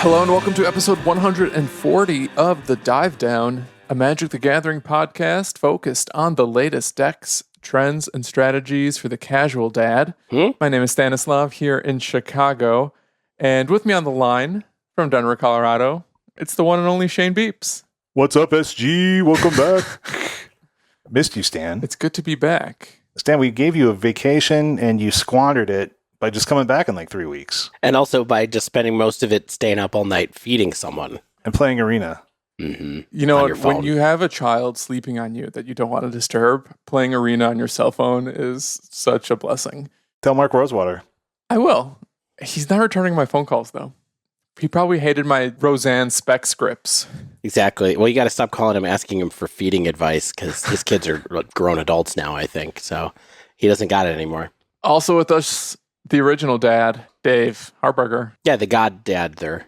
Hello and welcome to episode 140 of The Dive Down, a Magic the Gathering podcast focused on the latest decks, trends, and strategies for the casual dad. My name is Stanislav here in Chicago, and with me on the line from Denver, Colorado, it's the one and only Shane Beeps. What's up, SG? Welcome back. Missed you, Stan. It's good to be back. Stan, we gave you a vacation and you squandered it by just coming back in like 3 weeks. And also by just spending most of it staying up all night feeding someone. And playing Arena. Mm-hmm. You know, when you have a child sleeping on you that you don't want to disturb, playing Arena on your cell phone is such a blessing. Tell Mark Rosewater. I will. He's not returning my phone calls, though. He probably hated my Roseanne spec scripts. Exactly. Well, you got to stop calling him, asking him for feeding advice, because his kids are grown adults now, I think. So he doesn't got it anymore. Also with us, the original dad, Dave Harburger. Yeah, the god dad there.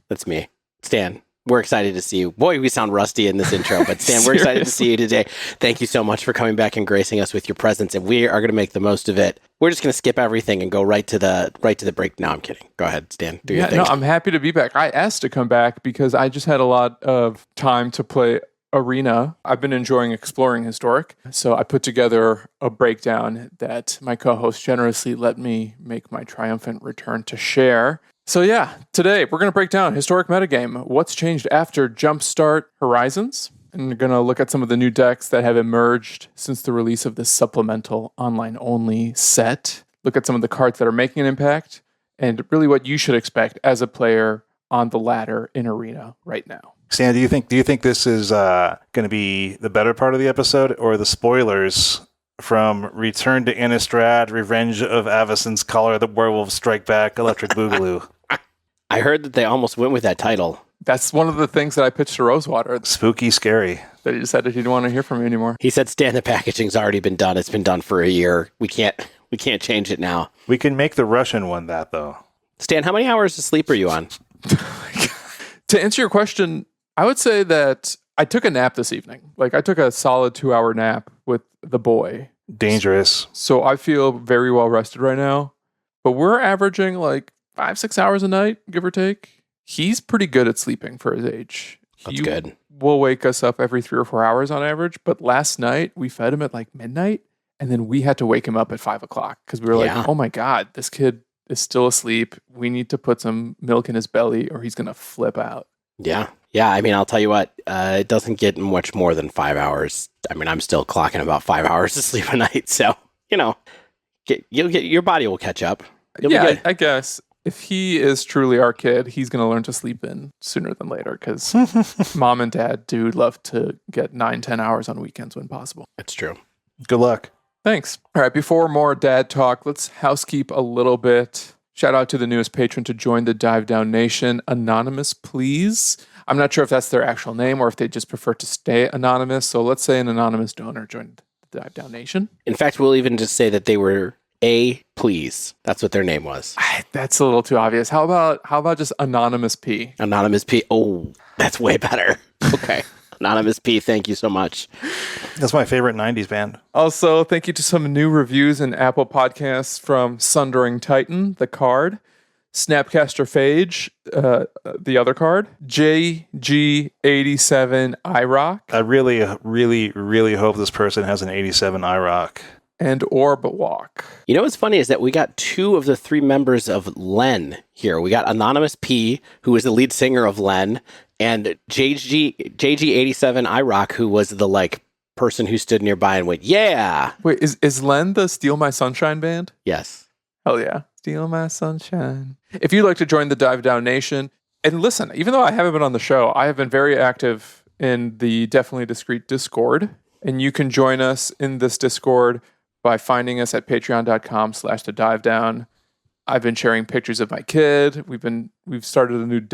That's me. Stan, we're excited to see you. Boy, we sound rusty in this intro, but Stan, we're excited to see you today. Thank you so much for coming back and gracing us with your presence, and we are going to make the most of it. We're just going to skip everything and go right to the break. No, I'm kidding. Go ahead, Stan. Do your thing. No, I'm happy to be back. I asked to come back because I just had a lot of time to play Arena. I've been enjoying exploring Historic, so I put together a breakdown that my co-host generously let me make my triumphant return to share. So yeah, today we're going to break down Historic metagame, what's changed after Jumpstart Horizons, and we're going to look at some of the new decks that have emerged since the release of this supplemental online-only set, look at some of the cards that are making an impact, and really what you should expect as a player on the ladder in Arena right now. Stan, do you think this is going to be the better part of the episode or the spoilers from Return to Innistrad, Revenge of Avacyn's Collar, the Werewolves Strike Back, Electric Boogaloo? I heard that they almost went with that title. That's one of the things that I pitched to Rosewater. Spooky, scary. That he decided he didn't want to hear from me anymore. He said, Stan, the packaging's already been done. It's been done for a year. We can't change it now. We can make the Russian one that, though. Stan, how many hours of sleep are you on? To answer your question, I would say that I took a nap this evening. Like, I took a solid 2-hour nap with the boy. Dangerous. So I feel very well rested right now. But we're averaging like 5-6 hours a night, give or take. He's pretty good at sleeping for his age. That's good. Will wake us up every 3 or 4 hours on average. But last night, we fed him at like midnight. And then we had to wake him up at 5 o'clock. Because we were like, oh my God, this kid is still asleep. We need to put some milk in his belly or he's going to flip out. Yeah. Yeah, I mean, I'll tell you what, it doesn't get much more than 5 hours. I mean, I'm still clocking about 5 hours of sleep a night. So, you know, your body will catch up. You'll be good. I guess if he is truly our kid, he's going to learn to sleep in sooner than later because mom and dad do love to get 9-10 hours on weekends when possible. That's true. Good luck. Thanks. All right, before more dad talk, let's housekeep a little bit. Shout out to the newest patron to join the Dive Down Nation, Anonymous, please. I'm not sure if that's their actual name or if they just prefer to stay anonymous. So let's say an anonymous donor joined the Dive Down Nation. In fact, we'll even just say that they were please. That's what their name was. That's a little too obvious. How about just Anonymous P? Anonymous P. Oh, that's way better. Okay. Anonymous P, thank you so much. That's my favorite 90s band. Also, thank you to some new reviews in Apple Podcasts from Sundering Titan, the card, Snapcaster Phage, the other card, JG87 IROC. I really, really, really hope this person has an 87 IROC. And Orb Walk. You know what's funny is that we got 2 of the 3 members of Len here. We got Anonymous P, who is the lead singer of Len, and JG87 IROC, who was the person who stood nearby and went, yeah. Wait, is Len the Steal My Sunshine band? Yes. Hell yeah. Steal My Sunshine. If you'd like to join the Dive Down Nation, and listen, even though I haven't been on the show, I have been very active in the Definitely Discreet Discord, and you can join us in this Discord by finding us at patreon.com/thedivedown. I've been sharing pictures of my kid. We've started a new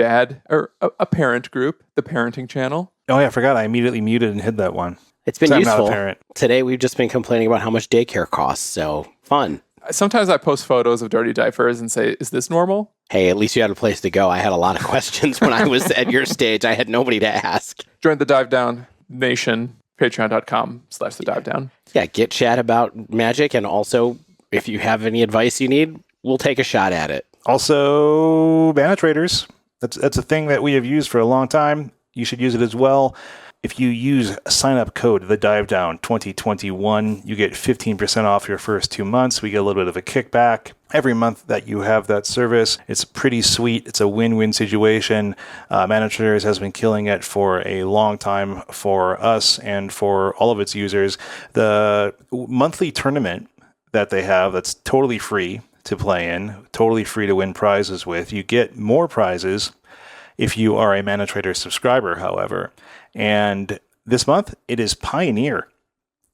a parent group, the Parenting Channel. Oh yeah, I forgot. I immediately muted and hid that one. It's been useful. Today we've just been complaining about how much daycare costs. So fun. Sometimes I post photos of dirty diapers and say, "Is this normal?" Hey, at least you had a place to go. I had a lot of questions when I was at your stage. I had nobody to ask. Join the Dive Down Nation. Patreon.com/thedivedown. Yeah, get chat about Magic, and also if you have any advice you need, we'll take a shot at it. Also, Mana Traders. That's a thing that we have used for a long time. You should use it as well. If you use sign-up code TheDiveDown2021, you get 15% off your first 2 months. We get a little bit of a kickback every month that you have that service. It's pretty sweet. It's a win-win situation. Mana Traders has been killing it for a long time for us and for all of its users. The monthly tournament that they have that's totally free to play in, totally free to win prizes with. You get more prizes if you are a Mana Trader subscriber, however. And this month, it is Pioneer.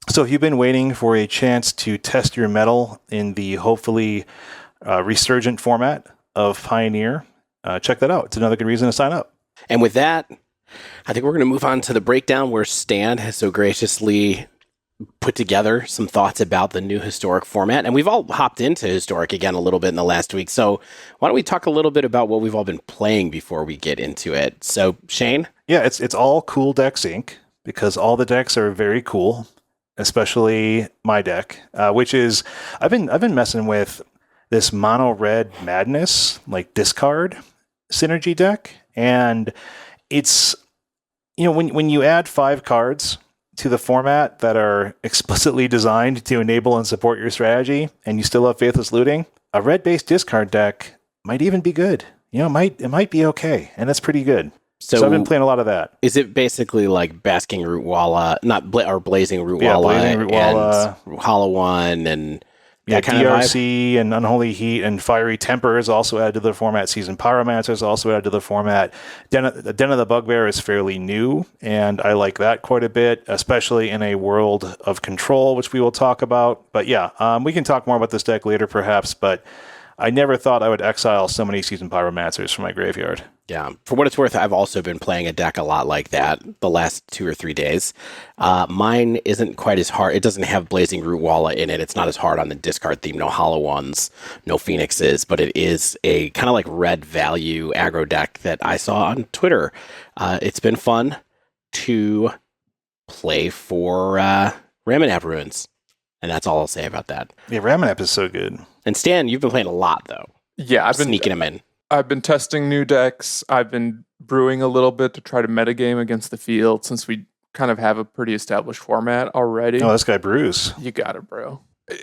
So if you've been waiting for a chance to test your mettle in the hopefully resurgent format of Pioneer, check that out. It's another good reason to sign up. And with that, I think we're going to move on to the breakdown where Stan has so graciously put together some thoughts about the new Historic format. And we've all hopped into Historic again a little bit in the last week. So why don't we talk a little bit about what we've all been playing before we get into it? So, Shane? Yeah, it's all Cool Decks Inc. because all the decks are very cool, especially my deck, which is I've been messing with this mono red madness like discard synergy deck, and it's when you add 5 cards to the format that are explicitly designed to enable and support your strategy, and you still have Faithless Looting, a red based discard deck might even be good. It might be okay, and that's pretty good. So I've been playing a lot of that. Is it basically like Basking Rootwalla, or Blazing Rootwalla, Blazing Rootwalla, and Hollow One, and that kind DRC and Unholy Heat and Fiery Temper is also added to the format. Seasoned Pyromancer is also added to the format. Den of the Bugbear is fairly new, and I like that quite a bit, especially in a world of control, which we will talk about. But yeah, we can talk more about this deck later perhaps, but I never thought I would exile so many Seasoned Pyromancers from my graveyard. Yeah. For what it's worth, I've also been playing a deck a lot like that the last 2 or 3 days. Mine isn't quite as hard. It doesn't have Blazing Rootwalla in it. It's not as hard on the discard theme. No Hollow Ones, no Phoenixes, but it is a kind of like red value aggro deck that I saw on Twitter. It's been fun to play for Ramanap Ruins. And that's all I'll say about that. Yeah, Ramanap is so good. And Stan, you've been playing a lot, though. Yeah, I've been sneaking them in. I've been testing new decks. I've been brewing a little bit to try to metagame against the field since we kind of have a pretty established format already. Oh, this guy brews. You got it, bro.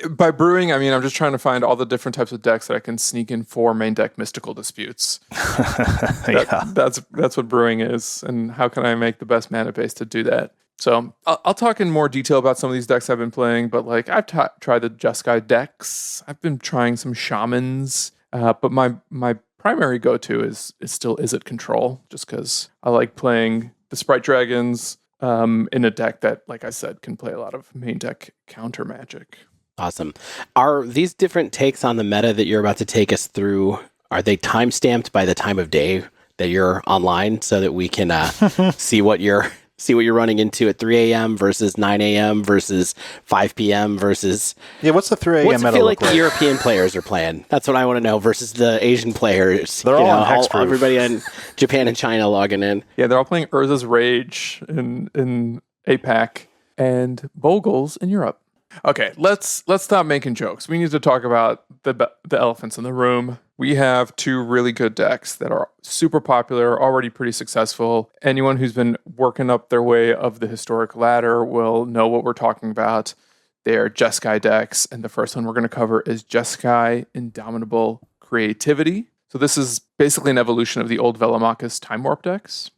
By brewing, I mean I'm just trying to find all the different types of decks that I can sneak in for main deck mystical disputes. That's what brewing is, and how can I make the best mana base to do that? So I'll talk in more detail about some of these decks I've been playing, but like I've tried the Jeskai decks. I've been trying some Shamans, but my primary go-to is still Izzet Control, just because I like playing the Sprite Dragons in a deck that, like I said, can play a lot of main deck counter magic. Awesome. Are these different takes on the meta that you're about to take us through, are they time-stamped by the time of day that you're online so that we can see what you're running into at 3 a.m. versus 9 a.m. versus 5 p.m. versus... Yeah, what's the 3 a.m. What's it feel like the European players are playing? That's what I want to know versus the Asian players. They're all on Hexproof. Everybody in Japan and China logging in. Yeah, they're all playing Urza's Rage in APAC and Bogles in Europe. Okay, let's stop making jokes. We need to talk about the elephants in the room. We have 2 really good decks that are super popular, already pretty successful. Anyone who's been working up their way of the historic ladder will know what we're talking about. They're Jeskai decks, and the first one we're going to cover is Jeskai Indomitable Creativity. So this is basically an evolution of the old Velomachus Time Warp decks,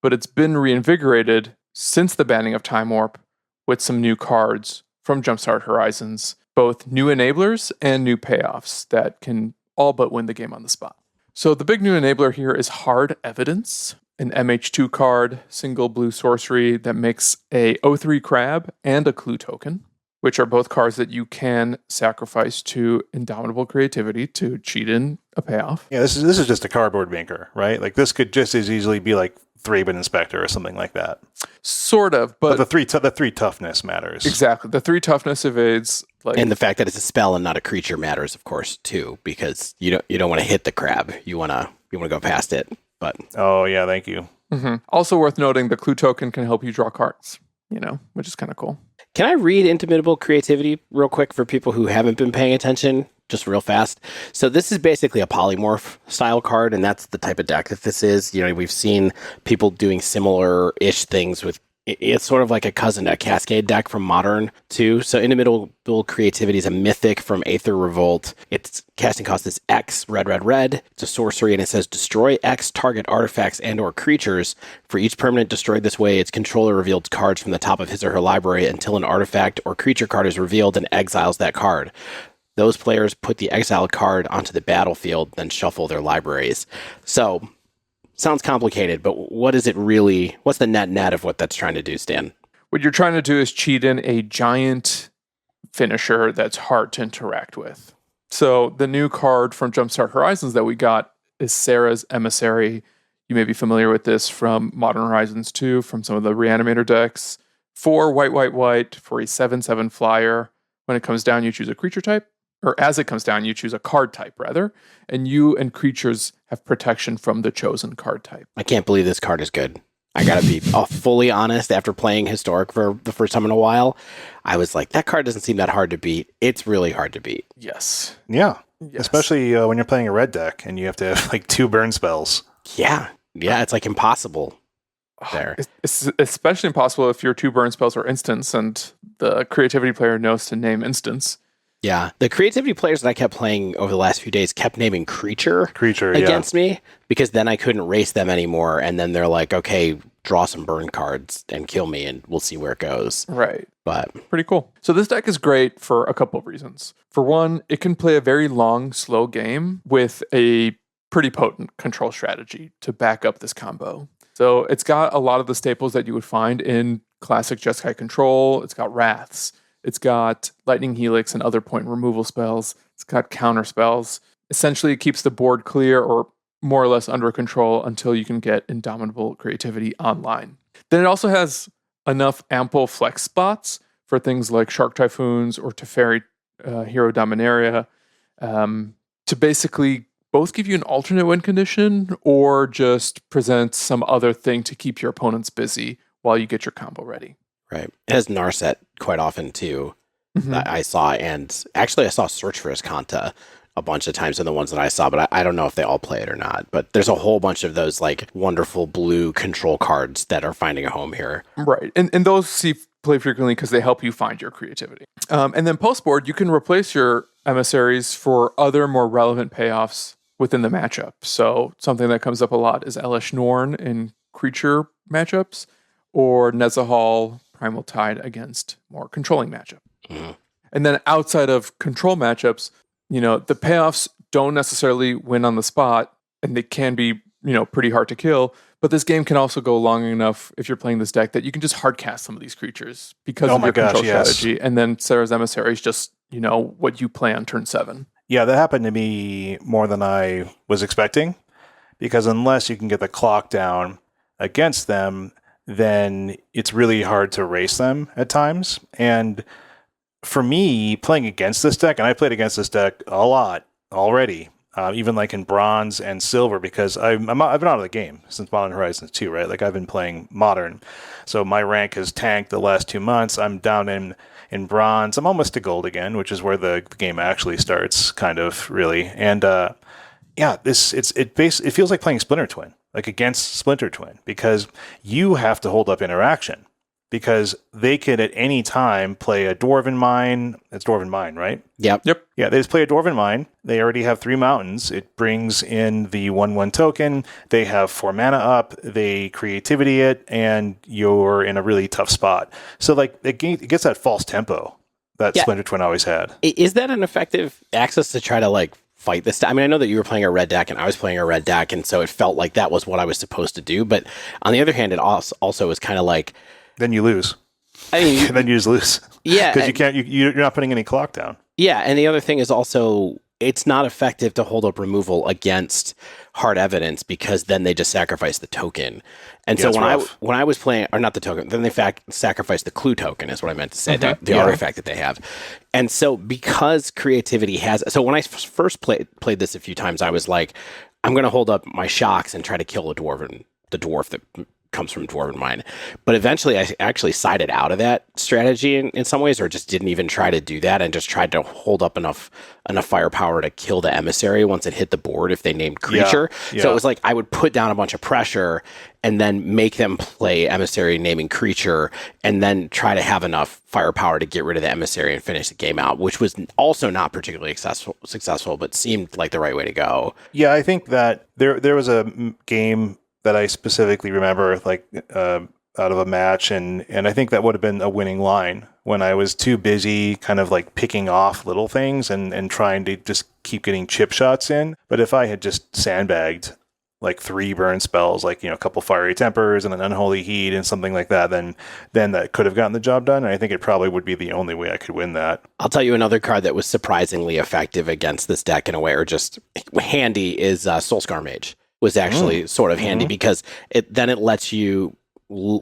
but it's been reinvigorated since the banning of Time Warp with some new cards from Jumpstart Horizons, both new enablers and new payoffs that can all but win the game on the spot. So the big new enabler here is Hard Evidence, an MH2 card, single blue sorcery that makes a 0/3 crab and a clue token, which are both cards that you can sacrifice to Indomitable Creativity to cheat in a payoff. Yeah, this is just a cardboard maker, right? Like this could just as easily be like Thraben Inspector or something like that. Sort of, but the 3 toughness matters. Exactly. The 3 toughness evades, and the fact that it's a spell and not a creature matters, of course, too, because you don't want to hit the crab. You want to go past it. But oh yeah, thank you. Mm-hmm. Also worth noting, the clue token can help you draw cards, which is kind of cool. Can I read Indomitable Creativity real quick for people who haven't been paying attention? Just real fast. So this is basically a polymorph style card, and that's the type of deck that this is. We've seen people doing similar-ish things with. It's sort of like a cousin, a Cascade deck from Modern, too. So Indomitable Creativity is a mythic from Aether Revolt. Its casting cost is X, red, red, red. It's a sorcery, and it says destroy X target artifacts and or creatures. For each permanent destroyed this way, its controller reveals cards from the top of his or her library until an artifact or creature card is revealed and exiles that card. Those players put the exiled card onto the battlefield, then shuffle their libraries. So... sounds complicated, but what is it really? What's the net of what that's trying to do, Stan? What you're trying to do is cheat in a giant finisher that's hard to interact with. So the new card from Jumpstart Horizons that we got is Sarah's Emissary. You may be familiar with this from Modern Horizons 2, from some of the Reanimator decks. 4 white, white, white for a 7/7 flyer. When it comes down, you choose a creature type. Or as it comes down, you choose a card type, rather. And you and creatures have protection from the chosen card type. I can't believe this card is good. I gotta be fully honest. After playing Historic for the first time in a while, I was like, that card doesn't seem that hard to beat. It's really hard to beat. Yes. Yeah. Yes. Especially when you're playing a red deck and you have to have like 2 burn spells. Yeah. Yeah, it's like impossible there. It's especially impossible if your 2 burn spells are instants and the creativity player knows to name instants. Yeah, the creativity players that I kept playing over the last few days kept naming creature against me, because then I couldn't race them anymore. And then they're like, okay, draw some burn cards and kill me, and we'll see where it goes. Right. But pretty cool. So this deck is great for a couple of reasons. For one, it can play a very long, slow game with a pretty potent control strategy to back up this combo. So it's got a lot of the staples that you would find in classic Jeskai control. It's got Wraths. It's got Lightning Helix and other point removal spells. It's got counter spells. Essentially, it keeps the board clear or more or less under control until you can get Indomitable Creativity online. Then it also has enough ample flex spots for things like Shark Typhoons or Teferi Hero Dominaria to basically both give you an alternate win condition or just present some other thing to keep your opponents busy while you get your combo ready. Right. It has Narset quite often, too, that I saw. And actually, I saw Search for Iskanta a bunch of times in the ones that I saw, but I don't know if they all play it or not. But there's a whole bunch of those like wonderful blue control cards that are finding a home here. Right. And those see play frequently because they help you find your creativity. And then post-board, you can replace your emissaries for other more relevant payoffs within the matchup. So something that comes up a lot is Elesh Norn in creature matchups, or Nezahal Primal Tide against more controlling matchup. Mm-hmm. And then outside of control matchups, the payoffs don't necessarily win on the spot, and they can be, pretty hard to kill. But this game can also go long enough if you're playing this deck that you can just hard cast some of these creatures because of your control strategy. And then Sarah's Emissary is just, what you play on turn 7. Yeah, that happened to me more than I was expecting, because unless you can get the clock down against them, then it's really hard to race them at times. And for me, playing against this deck, and I played against this deck a lot already, even like in Bronze and Silver, because I've been out of the game since Modern Horizons 2, right? Like I've been playing Modern. So my rank has tanked the last 2 months. I'm down in Bronze. I'm almost to Gold again, which is where the game actually starts, kind of, really. And it feels like playing Splinter Twin. Like against Splinter Twin, because you have to hold up interaction, because they could at any time play a Dwarven Mine. It's Dwarven Mine, right? Yep. Yeah, they just play a Dwarven Mine. They already have 3 mountains. It brings in the 1/1 token. They have 4 mana up. They creativity it, and you're in a really tough spot. So like it gets that false tempo that Splinter Twin always had. Is that an effective access to try to like fight this? I mean, I know that you were playing a red deck and I was playing a red deck, and so it felt like that was what I was supposed to do. But on the other hand, it also was kind of like, then you lose. I mean, and then you just lose. Yeah, because you're not putting any clock down. Yeah, and the other thing is also it's not effective to hold up removal against hard evidence, because then they just sacrifice the token. And so when I was playing, or not the token, then they sacrifice the clue token is what I meant to say, the artifact that they have. And so because creativity has, so when I first played this a few times, I was like, I'm going to hold up my shocks and try to kill the dwarf that comes from Dwarven Mine. But eventually I actually sided out of that strategy in some ways, or just didn't even try to do that and just tried to hold up enough firepower to kill the emissary once it hit the board if they named creature. So it was like I would put down a bunch of pressure and then make them play emissary naming creature and then try to have enough firepower to get rid of the emissary and finish the game out, which was also not particularly successful, but seemed like the right way to go. Yeah, I think that there was a game that I specifically remember, like out of a match, and I think that would have been a winning line when I was too busy kind of like picking off little things and trying to just keep getting chip shots in. But if I had just sandbagged like 3 burn spells, like, a couple Fiery Tempers and an Unholy Heat and something like that, then that could have gotten the job done. And I think it probably would be the only way I could win that. I'll tell you another card that was surprisingly effective against this deck in a way, or just handy, is Soulscar Mage. Was actually sort of handy because it lets you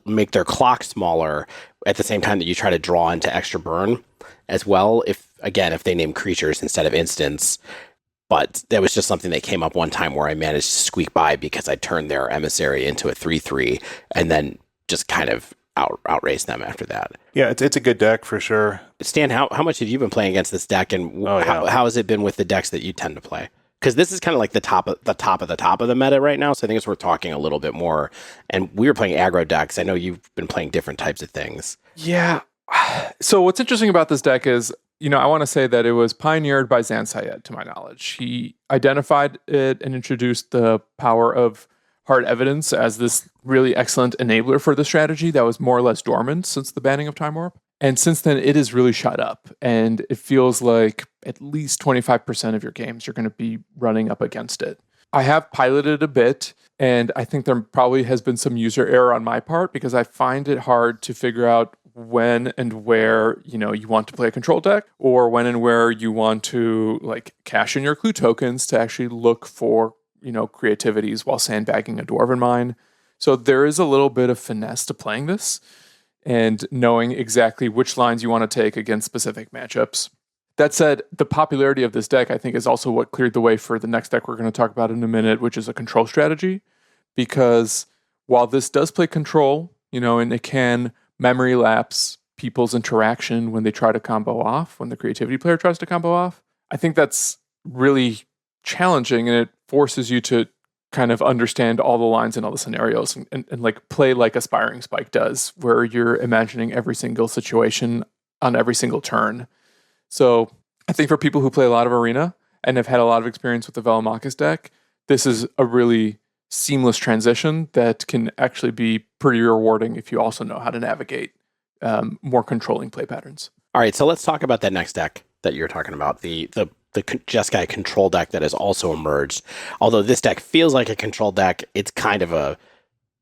make their clock smaller at the same time that you try to draw into extra burn as well. If they name creatures instead of instants. But that was just something that came up one time where I managed to squeak by because I turned their emissary into a 3/3 and then just kind of outrace them after that. Yeah, it's a good deck for sure. Stan, how much have you been playing against this deck, and how has it been with the decks that you tend to play? Because this is kind of like the top of the meta right now, so I think it's worth talking a little bit more. And we were playing aggro decks. I know you've been playing different types of things. Yeah. So what's interesting about this deck is, I want to say that it was pioneered by Zan Syed, to my knowledge. He identified it and introduced the power of hard evidence as this really excellent enabler for the strategy that was more or less dormant since the banning of Time Warp. And since then, it has really shot up. And it feels like at least 25% of your games you're going to be running up against it. I have piloted a bit, and I think there probably has been some user error on my part because I find it hard to figure out when and where, you want to play a control deck, or when and where you want to cash in your clue tokens to actually look for, creativities while sandbagging a Dwarven Mine. So there is a little bit of finesse to playing this and knowing exactly which lines you want to take against specific matchups. That said, the popularity of this deck, I think, is also what cleared the way for the next deck we're going to talk about in a minute, which is a control strategy. Because while this does play control, and it can memory lapse people's interaction when they try to combo off, when the creativity player tries to combo off, I think that's really challenging, and it forces you to kind of understand all the lines and all the scenarios and play like Aspiring Spike does, where you're imagining every single situation on every single turn. So I think for people who play a lot of Arena and have had a lot of experience with the Velomachus deck, this is a really seamless transition that can actually be pretty rewarding if you also know how to navigate more controlling play patterns. All right, so let's talk about that next deck that you're talking about, the Jeskai control deck that has also emerged. Although this deck feels like a control deck, it's kind of a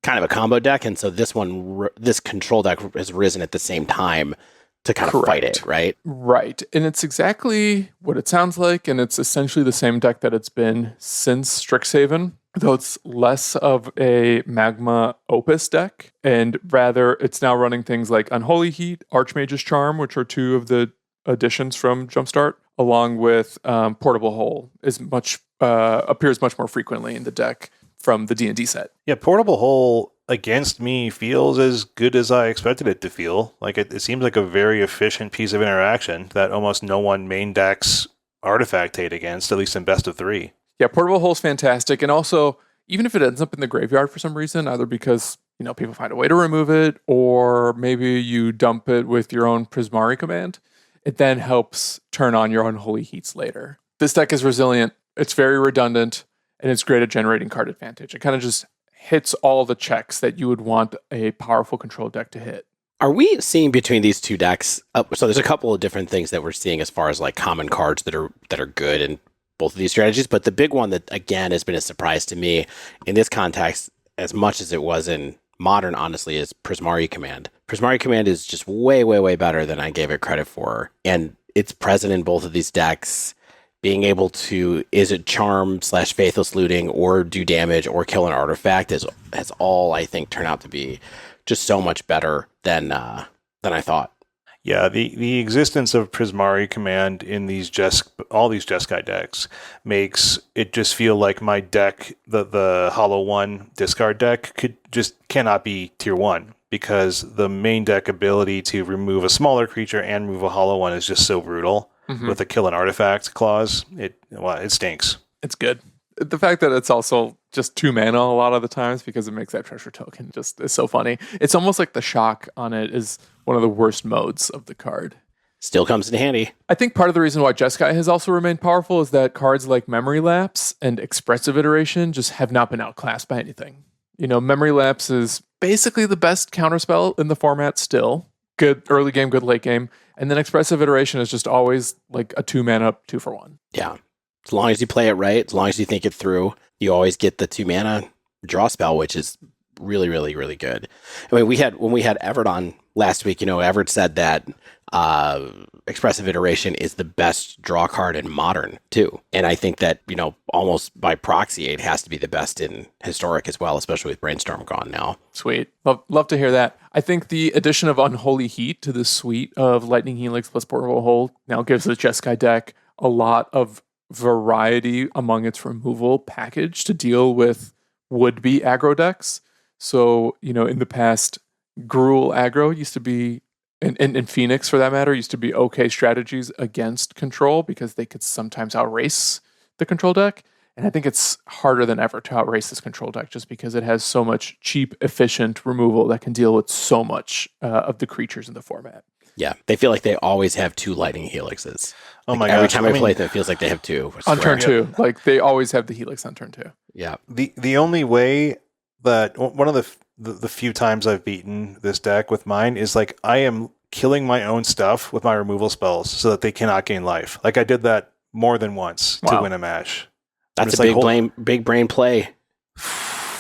combo deck, and so this control deck has risen at the same time to kind of fight it, right? Right, and it's exactly what it sounds like, and it's essentially the same deck that it's been since Strixhaven, though it's less of a Magma Opus deck, and rather it's now running things like Unholy Heat, Archmage's Charm, which are 2 of the additions from Jumpstart, along with Portable Hole appears much more frequently in the deck from the D&D set. Yeah, Portable Hole against me feels as good as I expected it to feel. Like it seems like a very efficient piece of interaction that almost no one main decks Artifact Tate against, at least in best of 3. Yeah, Portable Hole's fantastic, and also even if it ends up in the graveyard for some reason, either because people find a way to remove it, or maybe you dump it with your own Prismari command, it then helps turn on your Unholy Heats later. This deck is resilient, it's very redundant, and it's great at generating card advantage. It kind of just hits all the checks that you would want a powerful control deck to hit. Are we seeing between these two decks? So there's a couple of different things that we're seeing as far as common cards that are good in both of these strategies. But the big one that again has been a surprise to me in this context, as much as it was in Modern, honestly, is Prismari Command. Prismari Command is just way, way, way better than I gave it credit for, and it's present in both of these decks. Being able to, is it charm / faithless looting or do damage or kill an artifact has all, I think, turned out to be just so much better than I thought. Yeah, the existence of Prismari Command in all these Jeskai decks makes it just feel like my deck, the Hollow One discard deck, cannot be tier 1 because the main deck ability to remove a smaller creature and remove a Hollow One is just so brutal with a kill an artifact clause. It stinks. It's good. The fact that it's also just 2 mana a lot of the times because it makes that treasure token just is so funny. It's almost like the shock on it is one of the worst modes of the card. Still comes in handy. I think part of the reason why Jeskai has also remained powerful is that cards like Memory Lapse and Expressive Iteration just have not been outclassed by anything. Memory Lapse is basically the best counterspell in the format still. Good early game, good late game. And then Expressive Iteration is just always like a 2 mana 2-for-1. Yeah. As long as you play it right, as long as you think it through, you always get the 2 mana draw spell, which is really, really, really good. I mean, when we had Everett on last week, Everett said that Expressive Iteration is the best draw card in Modern too. And I think that, almost by proxy, it has to be the best in Historic as well, especially with Brainstorm gone now. Sweet. Love to hear that. I think the addition of Unholy Heat to the suite of Lightning Helix plus Portable Hold now gives the Jeskai deck a lot of variety among its removal package to deal with would-be aggro decks. So, in the past, Gruul aggro used to be, and Phoenix for that matter, used to be okay strategies against control because they could sometimes outrace the control deck. And I think it's harder than ever to outrace this control deck just because it has so much cheap, efficient removal that can deal with so much of the creatures in the format. Yeah, they feel like they always have 2 Lightning Helixes. Oh my god! Every time I play them, it feels like they have 2. On turn 2. Like, they always have the Helix on turn 2. Yeah. The only way that one of the few times I've beaten this deck with mine is like I am killing my own stuff with my removal spells so that they cannot gain life. Like I did that more than once to win a match. That's a big brain play.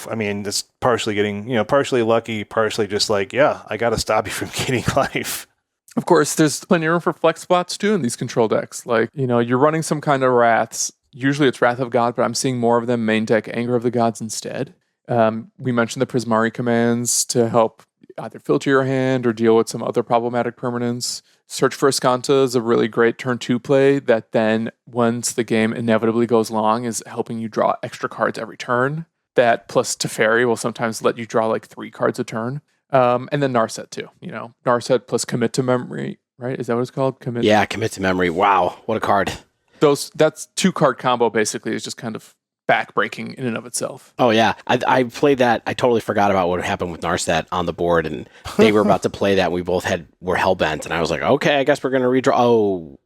I mean, it's partially getting, partially lucky, partially just like, yeah, I got to stop you from gaining life. Of course, there's plenty of room for flex spots too in these control decks. Like, you're running some kind of Wraths. Usually it's Wrath of God, but I'm seeing more of them main deck Anger of the Gods instead. We mentioned the Prismari commands to help either filter your hand or deal with some other problematic permanents. Search for Ascanta is a really great turn 2 play that then, once the game inevitably goes long, is helping you draw extra cards every turn. That plus Teferi will sometimes let you draw like 3 cards a turn. And then Narset too. Narset plus Commit to Memory, right? Is that what it's called? Commit to Memory. Wow, what a card. That's 2-card combo basically is just kind of backbreaking in and of itself. Oh yeah, I played that. I totally forgot about what happened with Narset on the board, and they were about to play that. And we both were hellbent, and I was like, okay, I guess we're gonna redraw. Oh,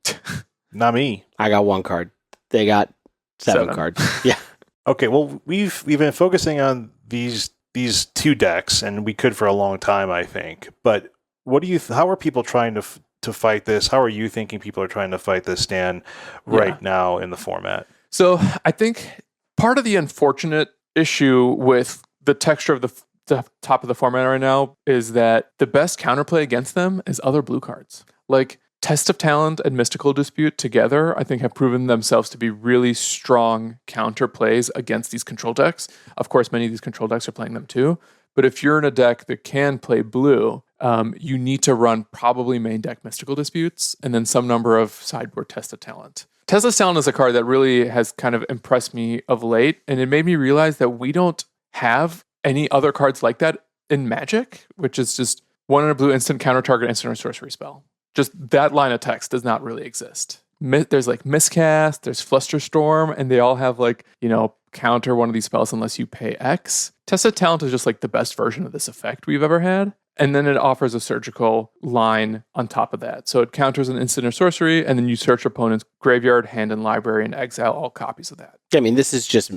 not me. I got 1 card. They got 7 cards. Yeah. Okay. Well, we've been focusing on these 2 decks, and we could for a long time, I think. But how are people trying to fight this? How are you thinking people are trying to fight this, Stan, right now in the format? So I think part of the unfortunate issue with the texture of the top of the format right now is that the best counterplay against them is other blue cards. Like Test of Talent and Mystical Dispute together, I think have proven themselves to be really strong counterplays against these control decks. Of course, many of these control decks are playing them too. But if you're in a deck that can play blue, you need to run probably main deck Mystical Disputes and then some number of sideboard Test of Talent. Test of Talent is a card that really has kind of impressed me of late, and it made me realize that we don't have any other cards like that in Magic, which is just 1 in a blue instant counter target instant or sorcery spell. Just that line of text does not really exist. There's like Miscast, there's Flusterstorm, and they all have like, counter one of these spells unless you pay X. Test of Talent is just like the best version of this effect we've ever had. And then it offers a surgical line on top of that. So it counters an instant or sorcery, and then you search opponent's graveyard, hand, and library and exile all copies of that. I mean, this is just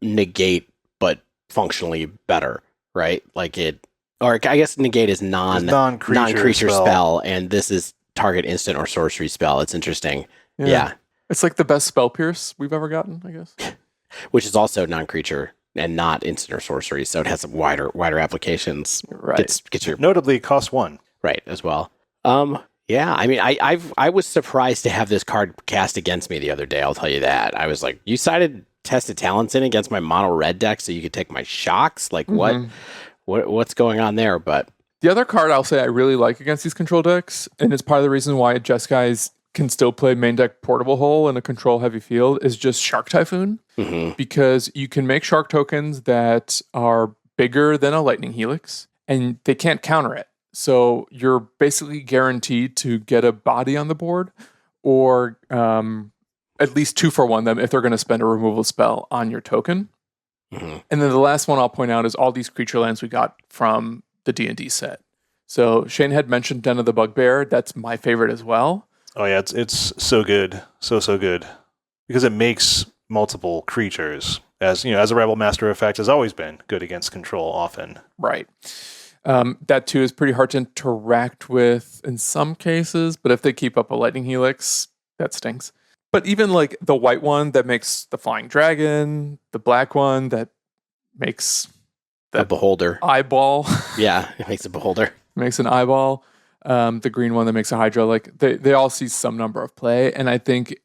negate, but functionally better, right? Or I guess negate is non-creature spell, and this is target instant or sorcery spell. It's interesting. Yeah. It's like the best spell pierce we've ever gotten, I guess. Which is also non-creature and not instant or sorcery, so it has some wider applications. Right. Notably, it costs 1. Right, as well. Yeah, I mean, I was surprised to have this card cast against me the other day, I'll tell you that. I was like, you sided Test of Talents in against my mono red deck so you could take my shocks? Like, what's going on there? But The other card I'll say I really like against these control decks, and it's part of the reason why Jeskai can still play main deck Portable Hole in a control heavy field, is just Shark Typhoon. Because you can make Shark tokens that are bigger than a Lightning Helix, and they can't counter it. So you're basically guaranteed to get a body on the board, or at least 2-for-1 them if they're going to spend a removal spell on your token. And then the last one I'll point out is all these creature lands we got from the D&D set. So Shane had mentioned Den of the Bugbear. That's my favorite as well. Oh yeah, it's so good. So good. Because it makes multiple creatures, as a Rebel Master effect has always been good against control often. Right. That too is pretty hard to interact with in some cases, but if they keep up a Lightning Helix, that stinks. But even like the white one that makes the Flying Dragon, the black one that makes a beholder eyeball. Yeah, it makes a beholder. Makes an eyeball. The green one that makes a Hydra. Like they all see some number of play, and I think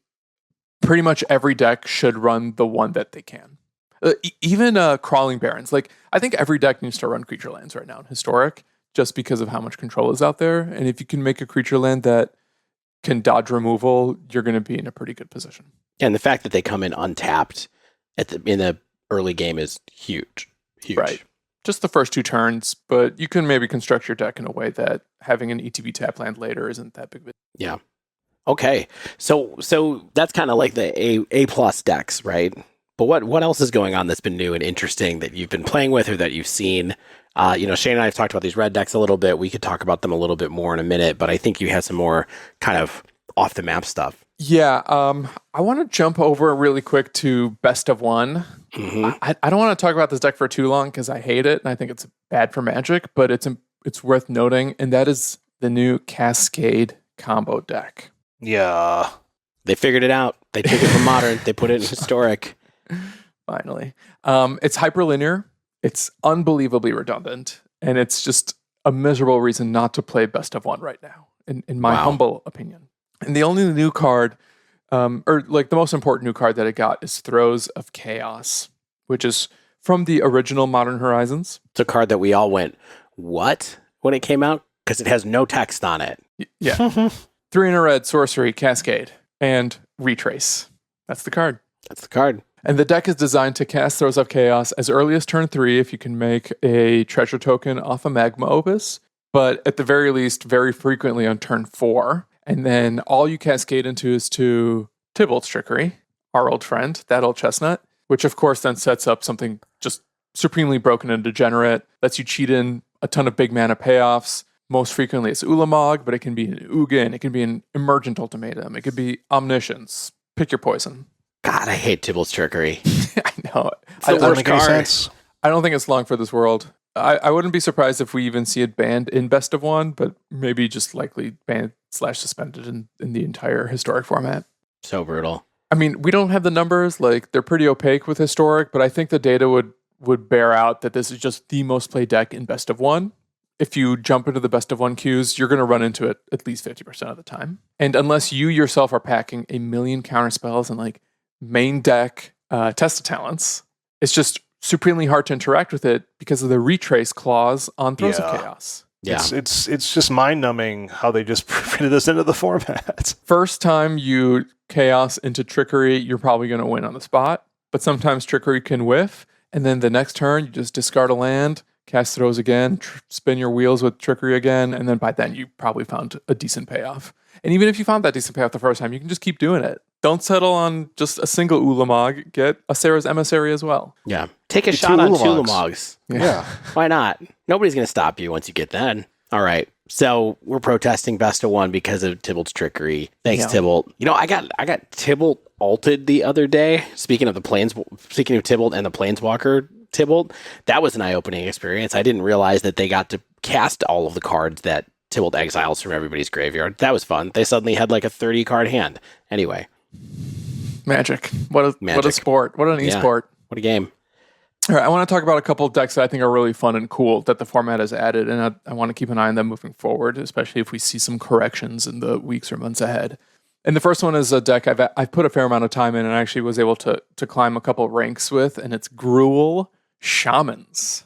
pretty much every deck should run the one that they can. Even Crawling Barrens. Like I think every deck needs to run creature lands right now in Historic, just because of how much control is out there. And if you can make a creature land that can dodge removal, you're going to be in a pretty good position. And the fact that they come in untapped in the early game is huge. Right. Just the first 2 turns, but you can maybe construct your deck in a way that having an ETB tap land later isn't that big of a... Yeah. Okay. So that's kind of like the A plus decks, right? But what else is going on that's been new and interesting that you've been playing with or that you've seen? Shane and I have talked about these red decks a little bit. We could talk about them a little bit more in a minute, but I think you have some more kind of off the map stuff. Yeah. I want to jump over really quick to Best of One. I don't want to talk about this deck for too long because I hate it and I think it's bad for Magic, but it's worth noting, and that is the new Cascade combo deck. Yeah. They figured it out. They took it from Modern. They put it in Historic. Finally. It's hyperlinear. It's unbelievably redundant, and it's just a miserable reason not to play Best of One right now, in my humble opinion. And the only new card, or like the most important new card that I got, is Throes of Chaos, which is from the original Modern Horizons. It's a card that we all went, what? When it came out? Because it has no text on it. Yeah. 3 in a red, sorcery, Cascade, and Retrace. That's the card. And the deck is designed to cast Throes of Chaos as early as turn 3 if you can make a treasure token off a Magma Opus, but at the very least, very frequently on turn 4. And then all you cascade into is to Tybalt's Trickery, our old friend, that old chestnut, which of course then sets up something just supremely broken and degenerate, lets you cheat in a ton of big mana payoffs. Most frequently it's Ulamog, but it can be an Ugin, it can be an Emergent Ultimatum, it could be Omniscience. Pick your poison. God, I hate Tybalt's Trickery. I know. It's the worst card. I don't think it's long for this world. I wouldn't be surprised if we even see it banned in Best of One, but maybe just likely banned / suspended in the entire Historic format. So brutal. I mean, we don't have the numbers. Like, they're pretty opaque with Historic, but I think the data would bear out that this is just the most played deck in Best of One. If you jump into the Best of One queues, you're going to run into it at least 50% of the time. And unless you yourself are packing a million counterspells and like main deck Test of Talents, it's just supremely hard to interact with it because of the retrace clause on Throes of Chaos. Yeah. It's just mind-numbing how they just printed this into the format. First time you chaos into Trickery, you're probably going to win on the spot, but sometimes Trickery can whiff, and then the next turn you just discard a land, cast Throes again, spin your wheels with Trickery again, and then by then you probably found a decent payoff. And even if you found that decent payoff the first time, you can just keep doing it. Don't settle on just a single Ulamog. Get a Sarah's Emissary as well. Yeah. Take a shot on 2 Ulamogs. Yeah. Why not? Nobody's going to stop you once you get that. All right. So we're protesting Best of One because of Tybalt's Trickery. Thanks, Tybalt. You know, I got Tybalt alted the other day. Speaking of Tybalt and the Planeswalker Tybalt, that was an eye-opening experience. I didn't realize that they got to cast all of the cards that Tybalt exiles from everybody's graveyard. That was fun. They suddenly had like a 30-card hand. Anyway. Magic. What a sport. What an esport. What a game. All right, I want to talk about a couple of decks that I think are really fun and cool that the format has added, and I want to keep an eye on them moving forward, especially if we see some corrections in the weeks or months ahead. And the first one is a deck I've put a fair amount of time in and actually was able to climb a couple ranks with, and it's Gruul Shamans.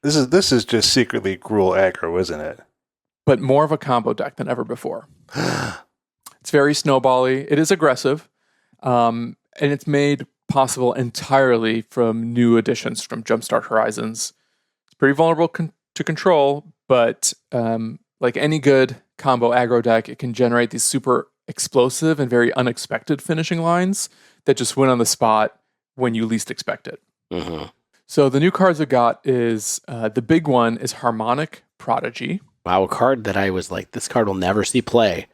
This is just secretly Gruul aggro, isn't it? But more of a combo deck than ever before. It's very snowbally. It is aggressive. And it's made possible entirely from new additions from Jumpstart Horizons. It's pretty vulnerable to control, but like any good combo aggro deck, it can generate these super explosive and very unexpected finishing lines that just win on the spot when you least expect it. Mm-hmm. So the new cards I got is, the big one is Harmonic Prodigy. Wow, a card that I was like, this card will never see play.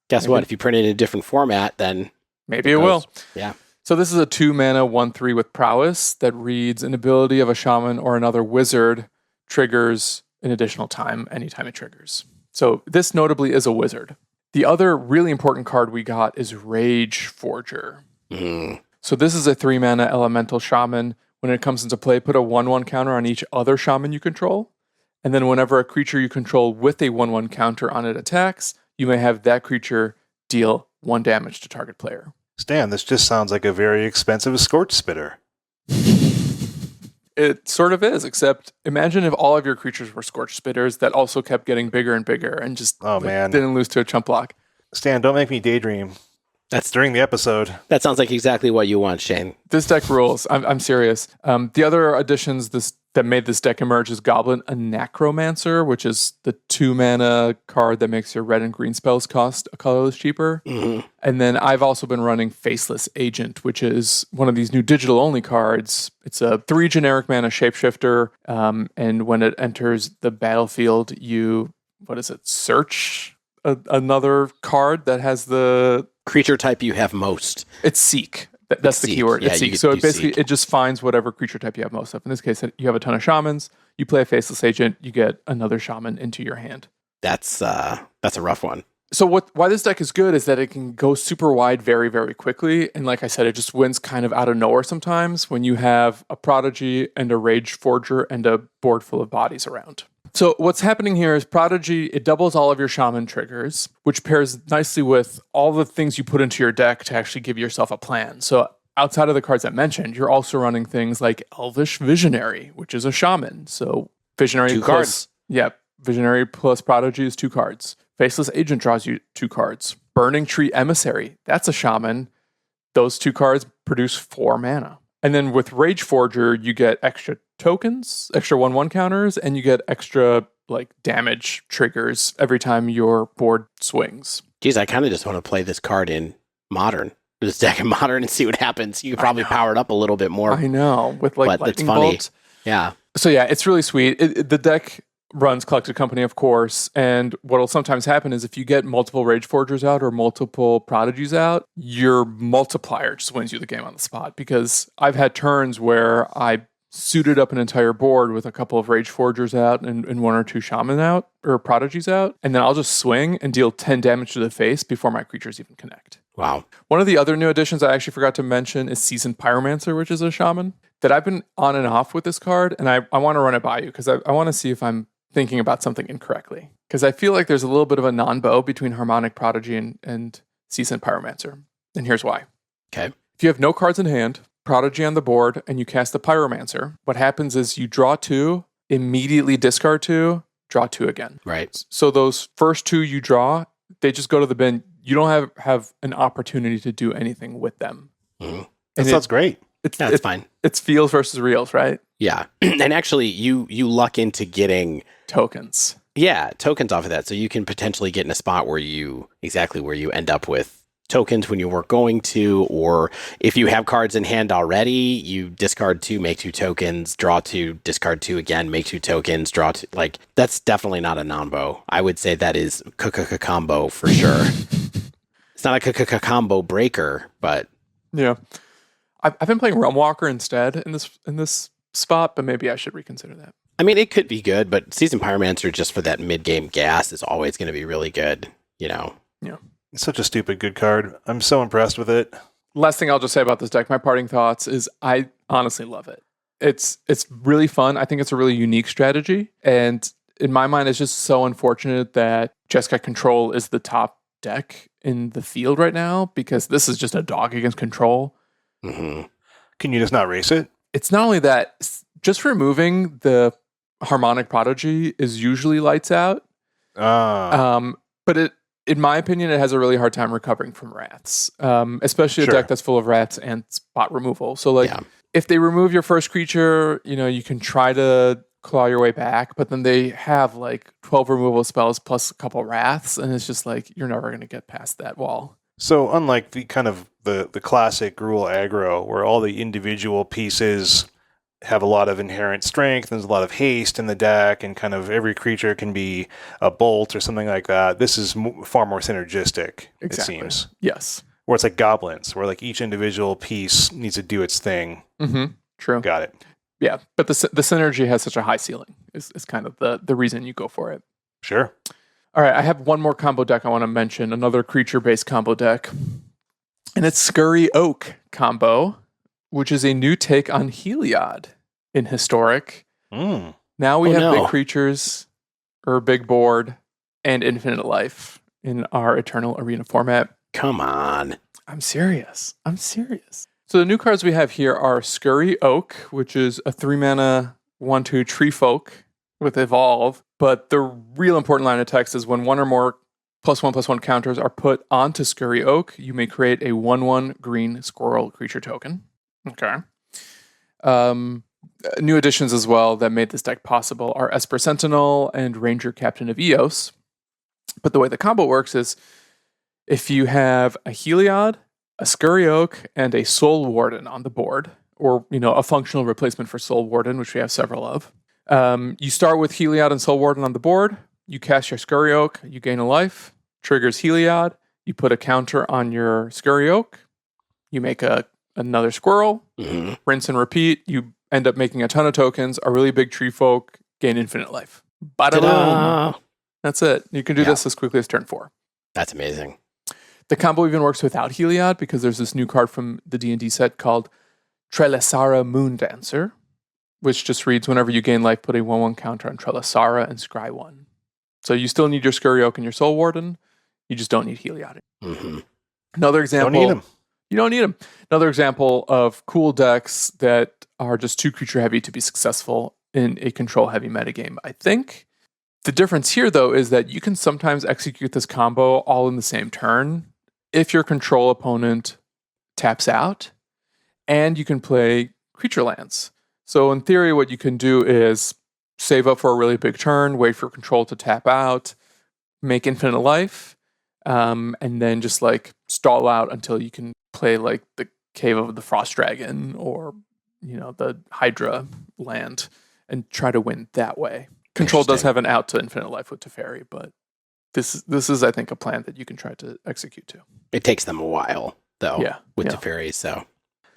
Guess what? If you print it in a different format, then maybe it will. Yeah. So this is a 2-mana 1/3 with prowess that reads an ability of a shaman or another wizard triggers an additional time anytime it triggers. So this notably is a wizard. The other really important card we got is Rage Forger. Mm. So this is a 3-mana elemental shaman. When it comes into play, put a 1/1 counter on each other shaman you control. And then whenever a creature you control with a 1/1 counter on it attacks, you may have that creature deal 1 damage to target player. Stan, this just sounds like a very expensive Scorch Spitter. It sort of is, except imagine if all of your creatures were Scorch Spitters that also kept getting bigger and bigger and just didn't lose to a chump block. Stan, don't make me daydream. That's during the episode. That sounds like exactly what you want, Shane. This deck rules. I'm serious. The other additions that made this deck emerge is Goblin Anachromancer, which is the 2-mana card that makes your red and green spells cost a colorless cheaper. Mm-hmm. And then I've also been running Faceless Agent, which is one of these new digital-only cards. It's a 3 generic mana shapeshifter, and when it enters the battlefield, you, search another card that has the creature type you have most. It's Seek. That's the keyword. It's Seek. So it just finds whatever creature type you have most of. In this case, you have a ton of shamans. You play a Faceless Agent, you get another shaman into your hand. That's a rough one. So why this deck is good is that it can go super wide very, very quickly. And like I said, it just wins kind of out of nowhere sometimes when you have a Prodigy and a Rage Forger and a board full of bodies around. So what's happening here is Prodigy, it doubles all of your shaman triggers, which pairs nicely with all the things you put into your deck to actually give yourself a plan. So outside of the cards I mentioned, you're also running things like Elvish Visionary, which is a shaman. So Visionary 2 plus, cards. Yeah, Visionary plus Prodigy is 2 cards. Faceless Agent draws you 2 cards. Burning Tree Emissary, that's a shaman. Those 2 cards produce 4 mana. And then with Rage Forger, you get extra tokens, extra 1/1 counters, and you get extra damage triggers every time your board swings. Geez, I kind of just want to play this card in Modern. This deck in Modern and see what happens. You could probably power it up a little bit more. I know, with Lightning Bolt. Yeah. So yeah, it's really sweet. The deck runs Collected Company, of course, and what'll sometimes happen is if you get multiple Rage Forgers out or multiple Prodigies out, your multiplier just wins you the game on the spot, because I've had turns where I suited up an entire board with a couple of Rage Forgers out and 1 or 2 Shaman out, or Prodigies out, and then I'll just swing and deal 10 damage to the face before my creatures even connect. Wow. One of the other new additions I actually forgot to mention is Seasoned Pyromancer, which is a Shaman, that I've been on and off with this card, and I want to run it by you, because I want to see if I'm thinking about something incorrectly. Because I feel like there's a little bit of a non-bow between Harmonic Prodigy and Seasoned Pyromancer. And here's why. Okay. If you have no cards in hand, Prodigy on the board, and you cast the Pyromancer, what happens is you draw 2, immediately discard 2, draw 2 again. Right. So those first 2 you draw, they just go to the bin. You don't have an opportunity to do anything with them. Mm-hmm. That sounds great. That's fine. It's feels versus reals, right? Yeah. And actually, you luck into getting tokens. Yeah, tokens off of that. So you can potentially get in a spot where you end up with tokens when you weren't going to, or if you have cards in hand already, you discard 2, make 2 tokens, draw 2, discard 2 again, make 2 tokens, draw 2. That's definitely not a non-bow. I would say that is combo for sure. It's not a combo breaker, but yeah. I've been playing Realm Walker instead in this spot, but maybe I should reconsider that. I mean, it could be good, but Seasoned Pyromancer just for that mid-game gas is always going to be really good, Yeah. It's such a stupid good card. I'm so impressed with it. Last thing I'll just say about this deck, my parting thoughts, is I honestly love it. It's really fun. I think it's a really unique strategy. And in my mind, it's just so unfortunate that Jeskai Control is the top deck in the field right now, because this is just a dog against control. Mm-hmm. Can you just not race it? It's not only that, just removing the Harmonic Prodigy is usually lights out. But in my opinion, it has a really hard time recovering from rats, especially a deck that's full of rats and spot removal. So if they remove your first creature, you can try to claw your way back, but then they have 12 removal spells plus a couple wraths, and it's just you're never going to get past that wall. So unlike the kind of the classic Gruul aggro, where all the individual pieces have a lot of inherent strength, there's a lot of haste in the deck, and kind of every creature can be a bolt or something like that, this is far more synergistic, it seems. Yes. Or it's like goblins, where each individual piece needs to do its thing. Mm-hmm. True. Got it. Yeah, but the synergy has such a high ceiling is kind of the reason you go for it. Sure. All right, I have one more combo deck I want to mention, another creature-based combo deck. And it's Scurry Oak combo, which is a new take on Heliod in Historic. Now we have big creatures, or big board, and infinite life in our Eternal Arena format. Come on. I'm serious. So the new cards we have here are Scurry Oak, which is a 3-mana 1/2 tree folk with Evolve. But the real important line of text is when one or more +1/+1 counters are put onto Scurry Oak, you may create a 1/1 green squirrel creature token. Okay. New additions as well that made this deck possible are Esper Sentinel and Ranger Captain of Eos. But the way the combo works is if you have a Heliod, a Scurry Oak, and a Soul Warden on the board, or a functional replacement for Soul Warden, which we have several of. You start with Heliod and Soul Warden on the board. You cast your Scurry Oak. You gain a life. Triggers Heliod. You put a counter on your Scurry Oak. You make another squirrel. Mm-hmm. Rinse and repeat. You end up making a ton of tokens. A really big tree folk. Gain infinite life. Bada boom. That's it. You can do this as quickly as turn 4. That's amazing. The combo even works without Heliod because there's this new card from the D&D set called Trelasara Moondancer, which just reads, whenever you gain life, put a 1/1 counter on Trelasara and scry 1. So you still need your Scurry Oak and your Soul Warden. You just don't need Heliod. Mm-hmm. Another example. Don't need them. You don't need them. Another example of cool decks that are just 2 creature heavy to be successful in a control heavy metagame, I think. The difference here, though, is that you can sometimes execute this combo all in the same turn if your control opponent taps out, and you can play creature lands. So in theory, what you can do is save up for a really big turn, wait for control to tap out, make infinite life, and then just stall out until you can play the Cave of the Frost Dragon or the Hydra land and try to win that way. Control does have an out to infinite life with Teferi, but this is I think a plan that you can try to execute too. It takes them a while though. With Teferi, so.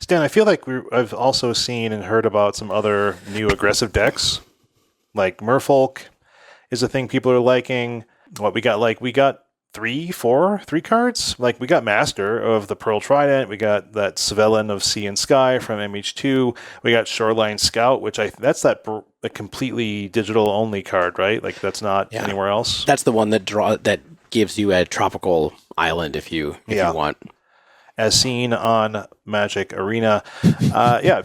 Stan, I feel like I've also seen and heard about some other new aggressive decks, like Merfolk is a thing people are liking. What we got? We got 3 cards. We got Master of the Pearl Trident. We got that Svelin of Sea and Sky from MH2. We got Shoreline Scout, which that's that completely digital only card, right? That's not anywhere else. That's the one that gives you a tropical island if you want. As seen on Magic Arena.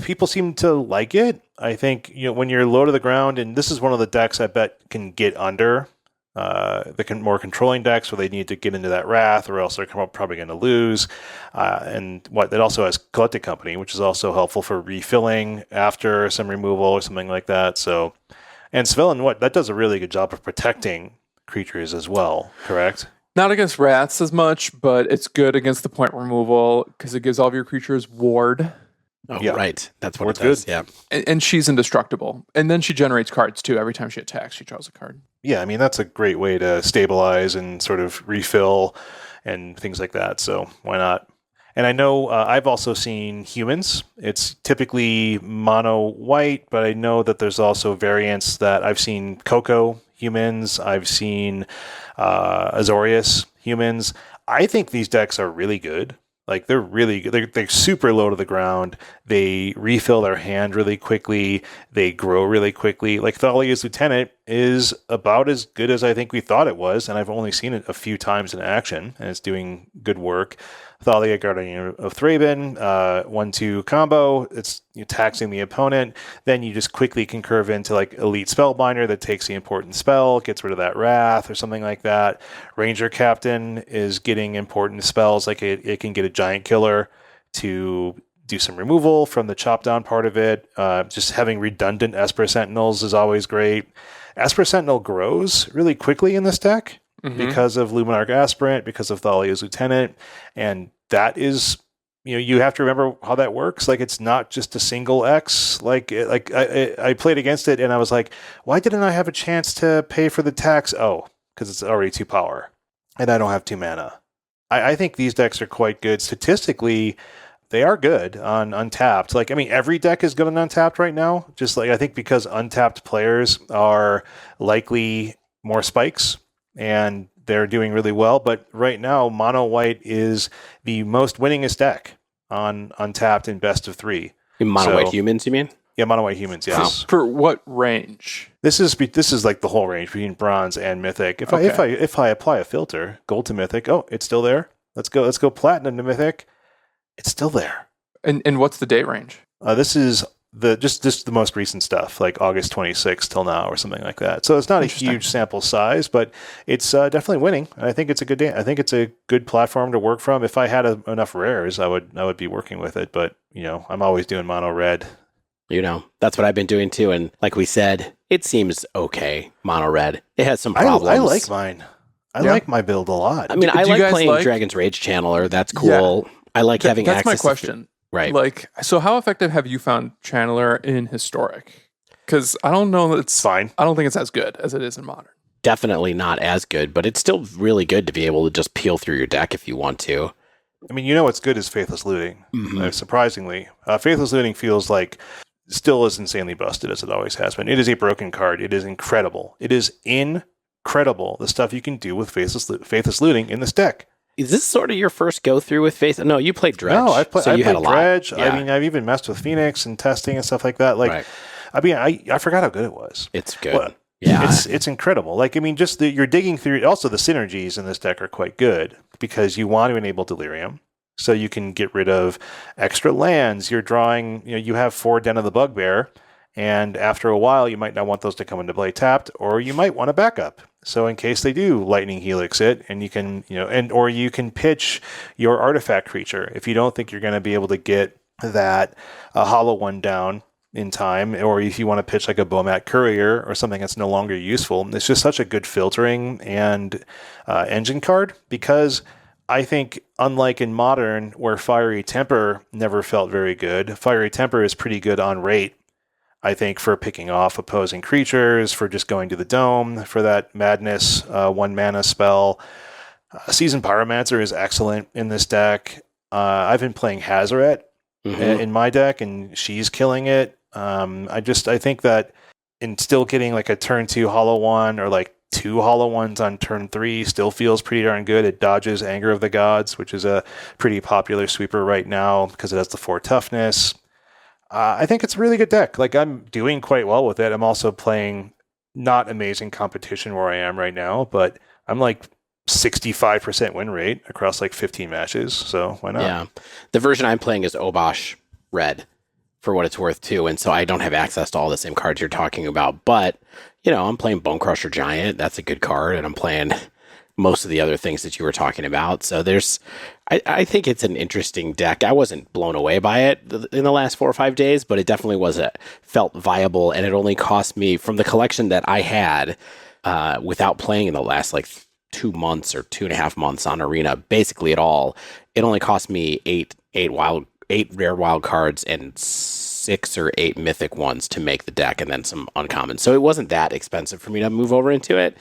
People seem to like it. I think when you're low to the ground, and this is one of the decks I bet can get under the more controlling decks where they need to get into that Wrath, or else they're probably going to lose. It also has Collected Company, which is also helpful for refilling after some removal or something like that. So, and Svelin, that does a really good job of protecting creatures as well, correct? Not against rats as much, but it's good against the point removal because it gives all of your creatures ward. Oh, right. That's what Ward's it does. good. Yeah. And she's indestructible. And then she generates cards too. Every time she attacks, she draws a card. Yeah, I mean, that's a great way to stabilize and sort of refill and things like that. So why not? And I know I've also seen humans. It's typically mono white, but I know that there's also variants that I've seen Coco humans. I've seen Azorius humans. I think these decks are really good. They're really good. They're super low to the ground. They refill their hand really quickly. They grow really quickly. Thalia's Lieutenant is about as good as I think we thought it was, and I've only seen it a few times in action, and it's doing good work. Thalia, Guardian of Thraben, 1/2 combo. It's taxing the opponent. Then you just quickly can curve into like Elite Spellbinder that takes the important spell, gets rid of that Wrath or something like that. Ranger Captain is getting important spells, like it can get a Giant Killer to do some removal from the chop down part of it. Just having redundant Esper Sentinels is always great. Esper Sentinel grows really quickly in this deck because of Luminarch Aspirant, because of Thalia's Lieutenant, and that is, you have to remember how that works. Like, it's not just a single X. I played against it and I was like, why didn't I have a chance to pay for the tax? Oh, because it's already 2 power and I don't have 2 mana. I think these decks are quite good statistically. They are good on Untapped. Every deck is good on Untapped right now. Just I think because Untapped players are likely more spikes and they're doing really well. But right now, Mono White is the most winningest deck on Untapped in best of 3. Mono White Humans, you mean? Yeah, Mono White Humans, yes. For what range? This is like the whole range between Bronze and Mythic. If I apply a filter, Gold to Mythic, it's still there. Let's go Platinum to Mythic. It's still there. And what's the date range? This is just the most recent stuff, like August 26th till now or something like that. So it's not a huge sample size, but it's definitely winning. I think it's a good I think it's a good platform to work from. If I had enough rares, I would be working with it. But I'm always doing mono red. That's what I've been doing too. And like we said, it seems okay. Mono red. It has some problems. I like mine. I like my build a lot. I mean, I like playing Dragon's Rage Channeler. That's cool. Yeah. I like having access. That's my question. Right. So how effective have you found Channeler in Historic? Because I don't know that it's fine. I don't think it's as good as it is in Modern. Definitely not as good, but it's still really good to be able to just peel through your deck if you want to. I mean, what's good is Faithless Looting. Surprisingly, Faithless Looting feels like still as insanely busted as it always has been. It is a broken card. It is incredible. It is incredible the stuff you can do with Faithless Looting in this deck. Is this sort of your first go through with Faith? No, you played Dredge. No, I played Dredge. Yeah. I mean, I've even messed with Phoenix and testing and stuff like that. I mean, I forgot how good it was. It's good. Yeah, it's incredible. You're digging through. Also, the synergies in this deck are quite good because you want to enable Delirium, so you can get rid of extra lands. You're drawing. You have 4 Den of the Bugbear, and after a while, you might not want those to come into play tapped, or you might want a backup. So in case they do Lightning Helix it, and you can, or you can pitch your artifact creature if you don't think you're going to be able to get that hollow one down in time, or if you want to pitch like a Bomat Courier or something that's no longer useful. It's just such a good filtering and engine card, because I think unlike in Modern where Fiery Temper never felt very good, Fiery Temper is pretty good on rate. I think for picking off opposing creatures, for just going to the dome, for that Madness 1 mana spell. Seasoned Pyromancer is excellent in this deck. I've been playing Hazoret in my deck, and she's killing it. I think that in still getting like a turn 2 hollow one or like 2 hollow ones on turn 3 still feels pretty darn good. It dodges Anger of the Gods, which is a pretty popular sweeper right now because it has the 4 toughness. I think it's a really good deck. I'm doing quite well with it. I'm also playing not amazing competition where I am right now, but I'm 65% win rate across 15 matches. So why not? Yeah. The version I'm playing is Obosh Red for what it's worth too. And so I don't have access to all the same cards you're talking about, but I'm playing Bone Crusher Giant. That's a good card. And I'm playing most of the other things that you were talking about. So I think it's an interesting deck. I wasn't blown away by it in the last 4 or 5 days, but it definitely felt viable, and it only cost me, from the collection that I had without playing in the last 2 months or 2.5 months on Arena, basically at all, it only cost me 8 rare wild cards and 6 or 8 mythic ones to make the deck, and then some uncommon. So it wasn't that expensive for me to move over into it.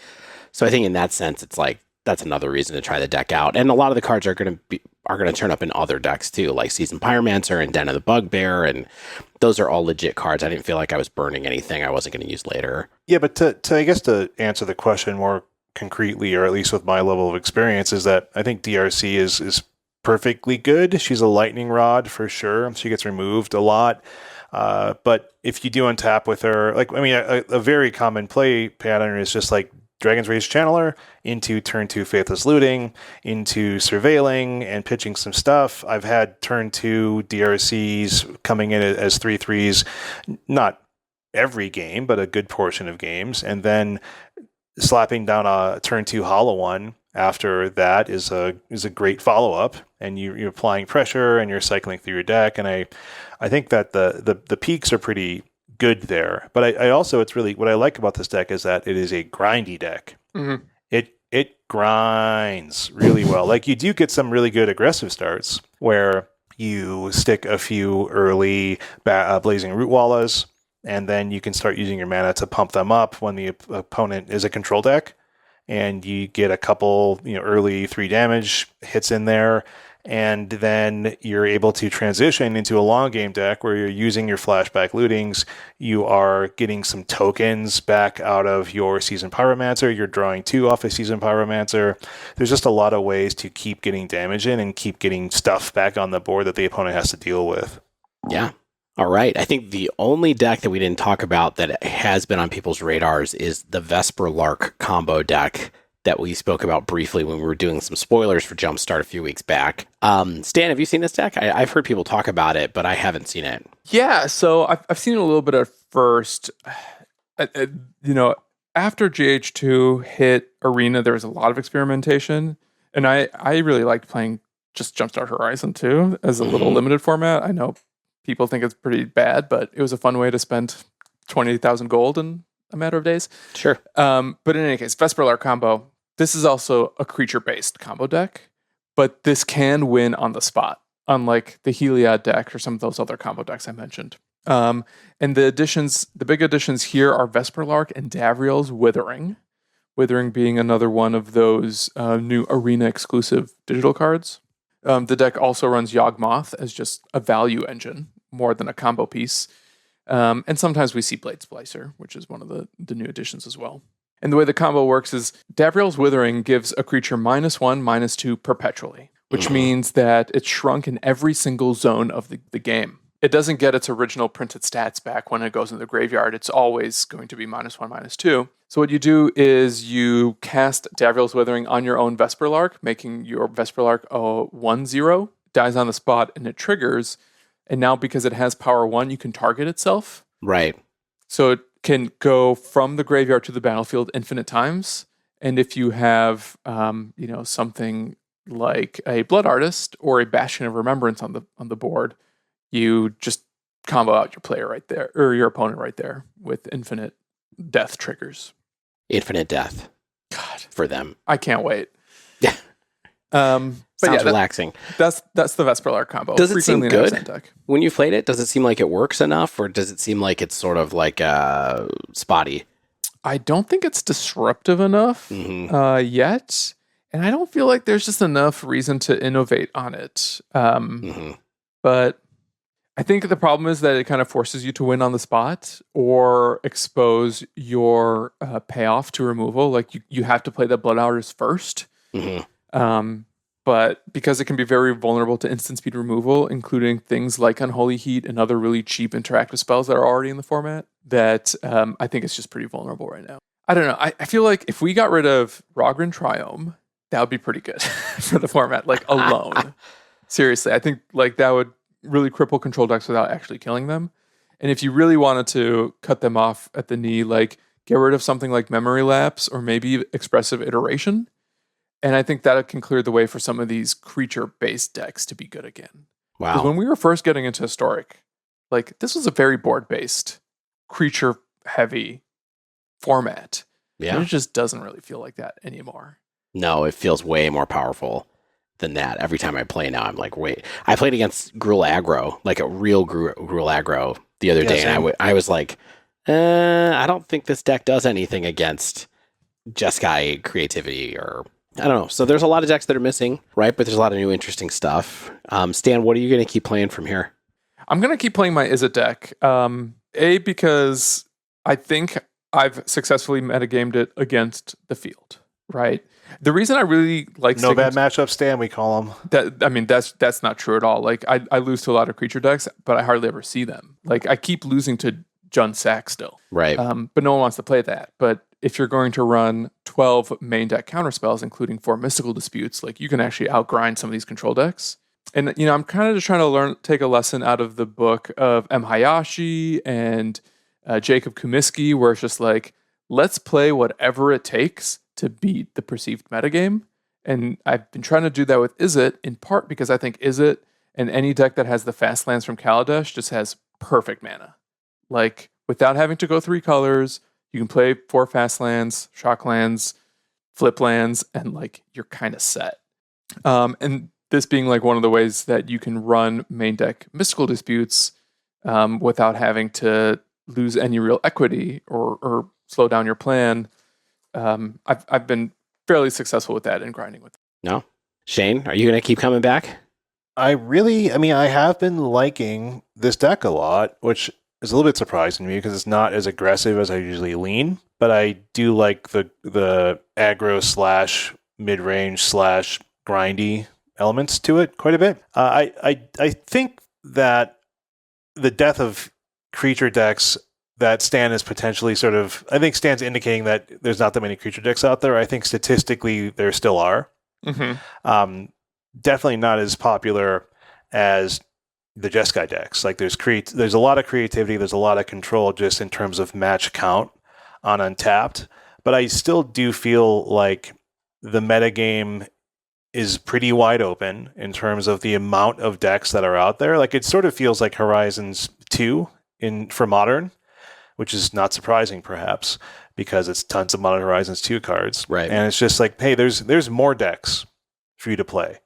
So I think in that sense, it's that's another reason to try the deck out. And a lot of the cards are going to turn up in other decks too, like Seasoned Pyromancer and Den of the Bugbear, and those are all legit cards. I didn't feel like I was burning anything I wasn't going to use later. Yeah, but to answer the question more concretely, or at least with my level of experience, is that I think DRC is perfectly good. She's a lightning rod for sure. She gets removed a lot. But if you do untap with her, a very common play pattern is just Dragon's Rage Channeler into turn 2 Faithless Looting, into Surveilling and pitching some stuff. I've had turn 2 DRCs coming in as 3/3s, not every game, but a good portion of games. And then slapping down a turn 2 Hollow One after that is a great follow-up. And you're applying pressure and you're cycling through your deck. And I think that the peaks are pretty good there, but I also, it's really, what I like about this deck is that it is a grindy deck. Mm-hmm. It grinds really well. Like, you do get some really good aggressive starts where you stick a few early Blazing Root Wallas, and then you can start using your mana to pump them up when the opponent is a control deck, and you get a couple early 3 damage hits in there. And then you're able to transition into a long game deck where you're using your flashback lootings. You are getting some tokens back out of your Seasoned Pyromancer. You're drawing 2 off a Seasoned Pyromancer. There's just a lot of ways to keep getting damage in and keep getting stuff back on the board that the opponent has to deal with. Yeah. All right. I think the only deck that we didn't talk about that has been on people's radars is the Vesperlark combo deck that we spoke about briefly when we were doing some spoilers for Jumpstart a few weeks back. Stan, have you seen this deck? I've heard people talk about it, but I haven't seen it. Yeah, so I've seen it a little bit at first. After GH2 hit Arena, there was a lot of experimentation, and I really liked playing just Jumpstart Horizon 2 as a little limited format. I know people think it's pretty bad, but it was a fun way to spend 20,000 gold in a matter of days. Sure. But in any case, Vesperlark combo, this is also a creature-based combo deck, but this can win on the spot, unlike the Heliod deck or some of those other combo decks I mentioned. And the big additions here are Vesperlark and Davriel's Withering. Withering being another one of those new Arena-exclusive digital cards. The deck also runs Yawgmoth as just a value engine, more than a combo piece. And sometimes we see Blade Splicer, which is one of the new additions as well. And the way the combo works is Davriel's Withering gives a creature -1/-2 perpetually, which means that it's shrunk in every single zone of the game. It doesn't get its original printed stats back when it goes into the graveyard. It's always going to be -1/-2. So what you do is you cast Davriel's Withering on your own Vesperlark, making your Vesperlark a 1/0, dies on the spot, and it triggers. And now because it has power 1, you can target itself. Right. So it can go from the graveyard to the battlefield infinite times. And if you have, something like a Blood Artist or a Bastion of Remembrance on the board, you just combo out your player right there, or your opponent right there, with infinite death triggers. Infinite death. God, for them. I can't wait. Yeah. Sounds relaxing. That's the Vesperlark combo. Does it seem good deck. when you played it? Does it seem like it works enough, or does it seem like it's sort of like spotty? I don't think it's disruptive enough yet, and I don't feel like there's just enough reason to innovate on it. But I think the problem is that it kind of forces you to win on the spot or expose your payoff to removal. Like you have to play the Blood Hours first. But because it can be very vulnerable to instant speed removal, including things like Unholy Heat and other really cheap interactive spells that are already in the format, that I think it's just pretty vulnerable right now. I don't know. I feel like if we got rid of Rogren Triome, that would be pretty good for the format, like alone. Seriously, I think like that would really cripple control decks without actually killing them. And if you really wanted to cut them off at the knee, like get rid of something like Memory Lapse or maybe Expressive Iteration. And I think that can clear the way for some of these creature-based decks to be good again. Wow. Because when we were first getting into Historic, like this was a very board-based, creature-heavy format. Yeah. And it just doesn't really feel like that anymore. No, it feels way more powerful than that. Every time I play now, I'm like, wait. I played against Gruul aggro, like a real Gruul aggro the other day, and I was like, I don't think this deck does anything against Jeskai creativity or... I don't know. So there's a lot of decks that are missing, right? But there's a lot of new interesting stuff. Stan, what are you going to keep playing from here? I'm going to keep playing my Izzet deck. Because I think I've successfully metagamed it against the field, right? The reason I really like... No bad matchup, Stan, we call them. That's not true at all. Like, I lose to a lot of creature decks, but I hardly ever see them. Like, I keep losing to Jund Sack still. Right. But no one wants to play that. But if you're going to run 12 main deck counterspells, including 4 mystical disputes, like you can actually outgrind some of these control decks. And, I'm kind of just trying to take a lesson out of the book of M. Hayashi and Jacob Kumiski, where it's just like, let's play whatever it takes to beat the perceived metagame. And I've been trying to do that with Izzet, in part because I think Izzet and any deck that has the fast lands from Kaladesh just has perfect mana. Like, without having to go 3 colors, you can play 4 fast lands, shock lands, flip lands, and like you're kind of set. And this being like one of the ways that you can run main deck mystical disputes without having to lose any real equity or slow down your plan. I've been fairly successful with that and grinding with it. No? Shane, are you going to keep coming back? I have been liking this deck a lot, which is a little bit surprising to me because it's not as aggressive as I usually lean, but I do like the aggro / mid-range / grindy elements to it quite a bit. I think that the death of creature decks that Stan is potentially I think Stan's indicating that there's not that many creature decks out there. I think statistically there still are. Mm-hmm. Definitely not as popular as the Jeskai decks. Like there's a lot of creativity, there's a lot of control just in terms of match count on Untapped, but I still do feel like the metagame is pretty wide open in terms of the amount of decks that are out there. Like it sort of feels like Horizons 2 for Modern, which is not surprising perhaps because it's tons of Modern Horizons 2 cards. Right. And it's just like, hey, there's more decks for you to play.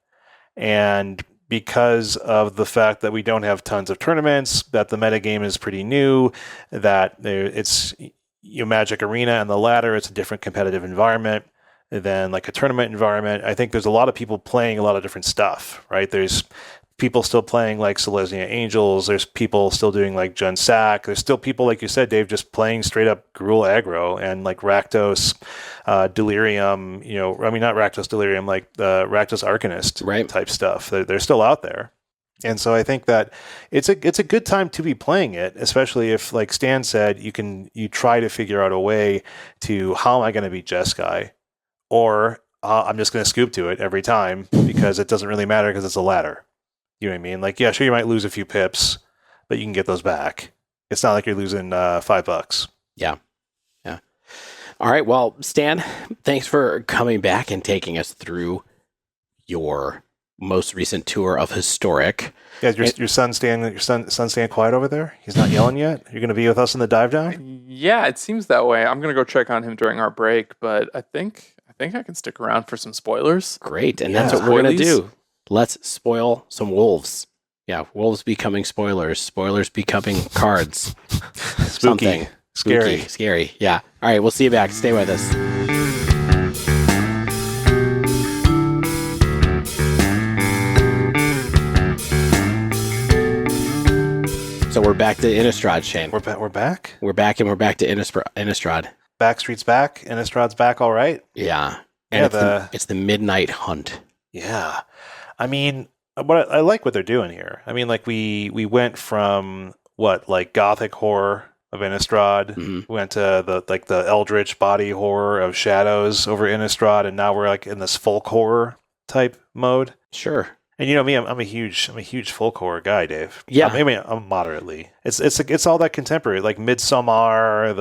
And because of the fact that we don't have tons of tournaments, that the metagame is pretty new, that it's Magic Arena and the ladder, it's a different competitive environment than like a tournament environment. I think there's a lot of people playing a lot of different stuff, right? There's people still playing like Selesnya Angels. There's people still doing like Jund Sack. There's still people, like you said, Dave, just playing straight up Gruul aggro and like Rakdos, Delirium, not Rakdos Delirium, like the Rakdos Arcanist type stuff. They're still out there. And so I think that it's a good time to be playing it, especially if, like Stan said, you try to figure out a way to, how am I going to beat Jeskai? Or I'm just going to scoop to it every time because it doesn't really matter because it's a ladder. You know what I mean? Like, yeah, sure, you might lose a few pips, but you can get those back. It's not like you're losing $5. Yeah. All right. Well, Stan, thanks for coming back and taking us through your most recent tour of Historic. Yeah, your son staying quiet over there? He's not yelling yet? You're going to be with us in the dive down? Yeah, it seems that way. I'm going to go check on him during our break, but I think I can stick around for some spoilers. Great, and that's what we're going to do. Let's spoil some wolves. Yeah, wolves becoming spoilers. Spoilers becoming cards. Spooky. Scary. Yeah. All right, we'll see you back. Stay with us. So we're back to Innistrad, Shane. We're back? We're back, and we're back to Innistrad. Backstreet's back. Innistrad's back all right? Yeah. And it's the Midnight Hunt. Yeah. I mean, I like what they're doing here. I mean, like we went from like gothic horror of Innistrad, we went to the eldritch body horror of Shadows over Innistrad, and now we're like in this folk horror type mode. Sure. And you know me, I'm a huge folk horror guy, Dave. Yeah. I'm moderately. It's all that contemporary, like Midsommar,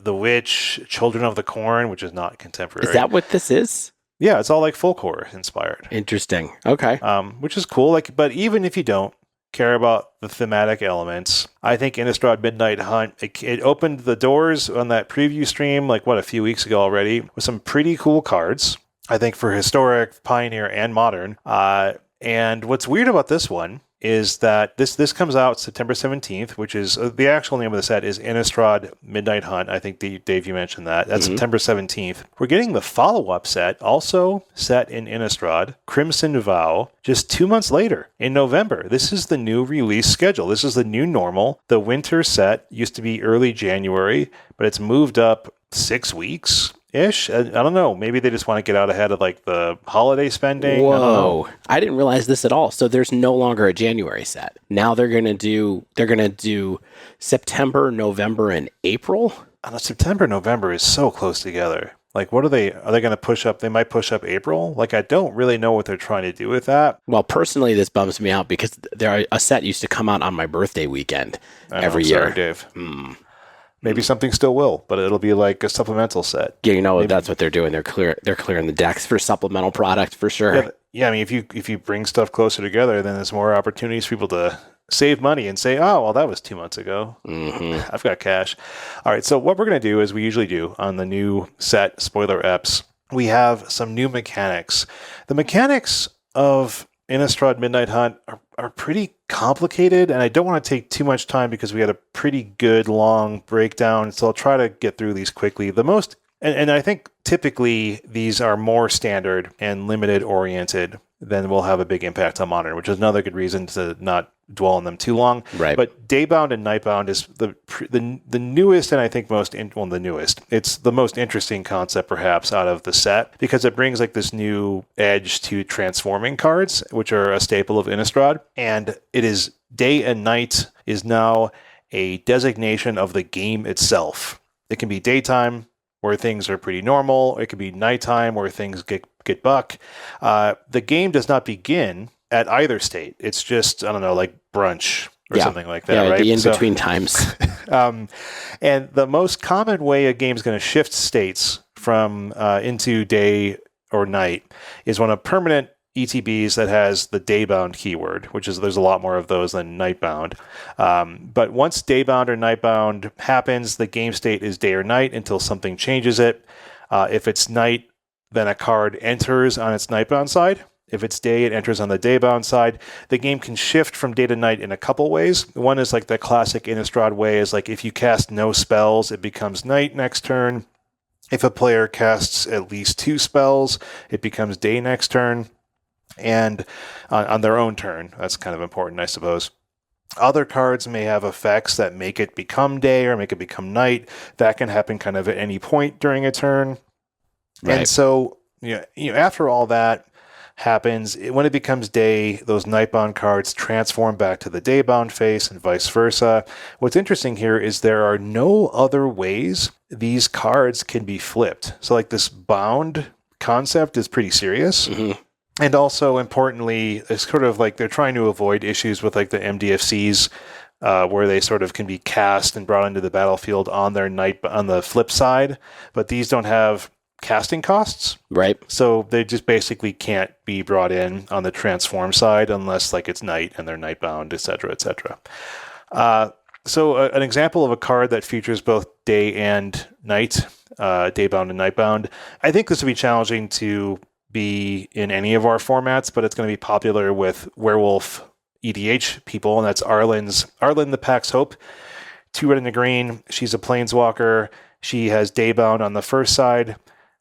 the Witch, Children of the Corn, which is not contemporary. Is that what this is? Yeah, it's all like folk horror inspired. Interesting. Okay. Which is cool. Like, but even if you don't care about the thematic elements, I think Innistrad Midnight Hunt, it opened the doors on that preview stream, like a few weeks ago already, with some pretty cool cards. I think for Historic, Pioneer, and Modern. And what's weird about this one is that this comes out September 17th, which is the actual name of the set is Innistrad Midnight Hunt. I think, Dave, you mentioned that. That's September 17th. We're getting the follow-up set, also set in Innistrad, Crimson Vow, just 2 months later in November. This is the new release schedule. This is the new normal. The winter set used to be early January, but it's moved up 6 weeks ish. I don't know. Maybe they just want to get out ahead of like the holiday spending. Whoa. I don't know. I didn't realize this at all. So there's no longer a January set. Now they're going to do September, November, and April. September, November is so close together. Like, what are they going to push up? They might push up April. Like, I don't really know what they're trying to do with that. Well, personally, this bums me out because a set used to come out on my birthday weekend every year. Sorry, Dave. Maybe something still will, but it'll be like a supplemental set. Yeah, Maybe. That's what they're doing. They're clearing the decks for supplemental product for sure. Yeah, I mean, if you bring stuff closer together, then there's more opportunities for people to save money and say, oh, well, that was 2 months ago. Mm-hmm. I've got cash. All right, so what we're going to do is we usually do on the new set, spoiler eps, we have some new mechanics. The mechanics of Innistrad Midnight Hunt are pretty complicated, and I don't want to take too much time because we had a pretty good long breakdown, so I'll try to get through these quickly. And I think typically these are more standard and limited oriented than will have a big impact on Modern, which is another good reason to not dwell on them too long. Right. But Daybound and Nightbound is the newest and I think the newest. It's the most interesting concept perhaps out of the set because it brings like this new edge to transforming cards, which are a staple of Innistrad. And it is day and night is now a designation of the game itself. It can be daytime, where things are pretty normal. It could be nighttime where things get buck. The game does not begin at either state. It's just, I don't know, like brunch or something like that, right? The in-between times. And the most common way a game is going to shift states from into day or night is when a permanent ETBs that has the daybound keyword, which is there's a lot more of those than nightbound. But once daybound or nightbound happens, the game state is day or night until something changes it. If it's night, then a card enters on its nightbound side. If it's day, it enters on the daybound side. The game can shift from day to night in a couple ways. One is like the classic Innistrad way is like if you cast no spells, it becomes night next turn. If a player casts at least 2 spells, it becomes day next turn. And on their own turn. That's kind of important, I suppose. Other cards may have effects that make it become day or make it become night. That can happen kind of at any point during a turn. Right. And so, after all that happens, when it becomes day, those nightbound cards transform back to the daybound face and vice versa. What's interesting here is there are no other ways these cards can be flipped. So like this bound concept is pretty serious. Mm-hmm. And also, importantly, it's sort of like they're trying to avoid issues with like the MDFCs where they sort of can be cast and brought into the battlefield on the flip side. But these don't have casting costs. Right. So they just basically can't be brought in on the transform side unless like it's night and they're nightbound, et cetera, et cetera. So an example of a card that features both day and night, daybound and nightbound, I think this would be challenging to be in any of our formats, but it's going to be popular with werewolf EDH people, and that's Arlen the Pack's Hope. 2 red and a green. She's a planeswalker. She has daybound on the first side.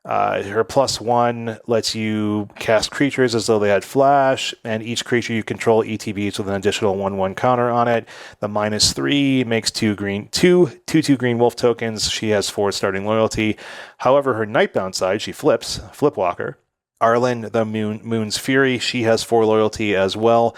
Her +1 lets you cast creatures as though they had flash, and each creature you control ETBs with an additional 1/1 counter on it. The -3 makes 2 green wolf tokens. She has 4 starting loyalty. However, her nightbound side, she flips, Flipwalker. Arlen, the Moon's Fury, she has 4 loyalty as well.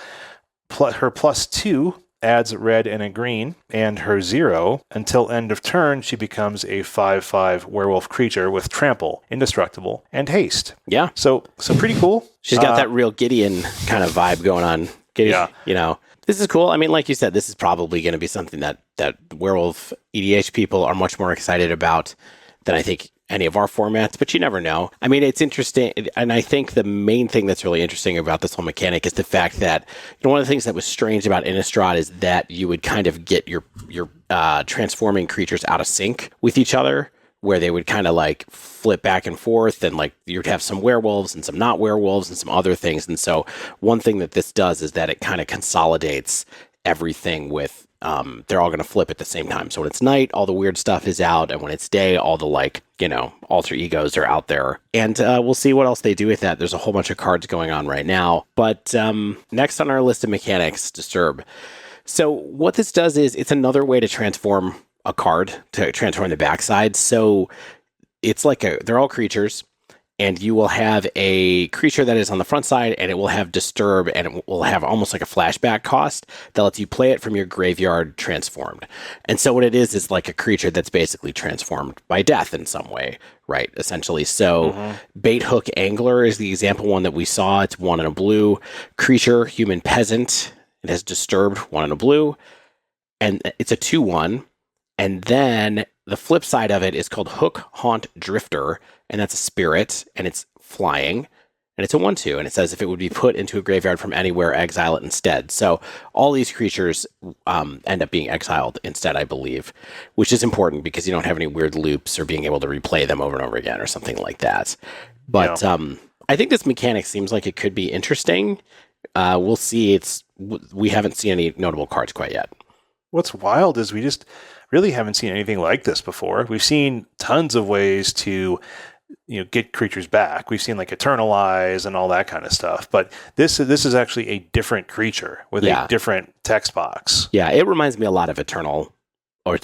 Her +2 adds red and a green, and her 0, until end of turn, she becomes a 5/5 werewolf creature with trample, indestructible, and haste. Yeah. So pretty cool. She's got that real Gideon kind of vibe going on. Gideon, this is cool. I mean, like you said, this is probably going to be something that werewolf EDH people are much more excited about than I think any of our formats, but you never know. I mean, it's interesting, and I think the main thing that's really interesting about this whole mechanic is the fact that one of the things that was strange about Innistrad is that you would kind of get your transforming creatures out of sync with each other, where they would kind of like flip back and forth, and like you'd have some werewolves and some not werewolves and some other things. And so one thing that this does is that it kind of consolidates everything with they're all going to flip at the same time. So when it's night, all the weird stuff is out. And when it's day, all the alter egos are out there. And we'll see what else they do with that. There's a whole bunch of cards going on right now. But next on our list of mechanics, Disturb. So what this does is it's another way to transform a card, to transform the backside. So it's like they're all creatures, and you will have a creature that is on the front side, and it will have Disturb, and it will have almost like a flashback cost that lets you play it from your graveyard transformed. And so what it is like a creature that's basically transformed by death in some way, right? Essentially. So Bait Hook Angler is the example one that we saw. It's 1 and a blue creature, human peasant. It has Disturbed, 1 and a blue, and it's a 2/1. And then the flip side of it is called Hook Haunt Drifter, and that's a spirit, and it's flying, and it's a 1/2, and it says if it would be put into a graveyard from anywhere, exile it instead. So all these creatures end up being exiled instead, I believe, which is important because you don't have any weird loops or being able to replay them over and over again or something like that. But I think this mechanic seems like it could be interesting. We'll see. We haven't seen any notable cards quite yet. What's wild is we just really haven't seen anything like this before. We've seen tons of ways to, get creatures back. We've seen like Eternalize and all that kind of stuff. But this is actually a different creature with a different text box. Yeah, it reminds me a lot of Eternal or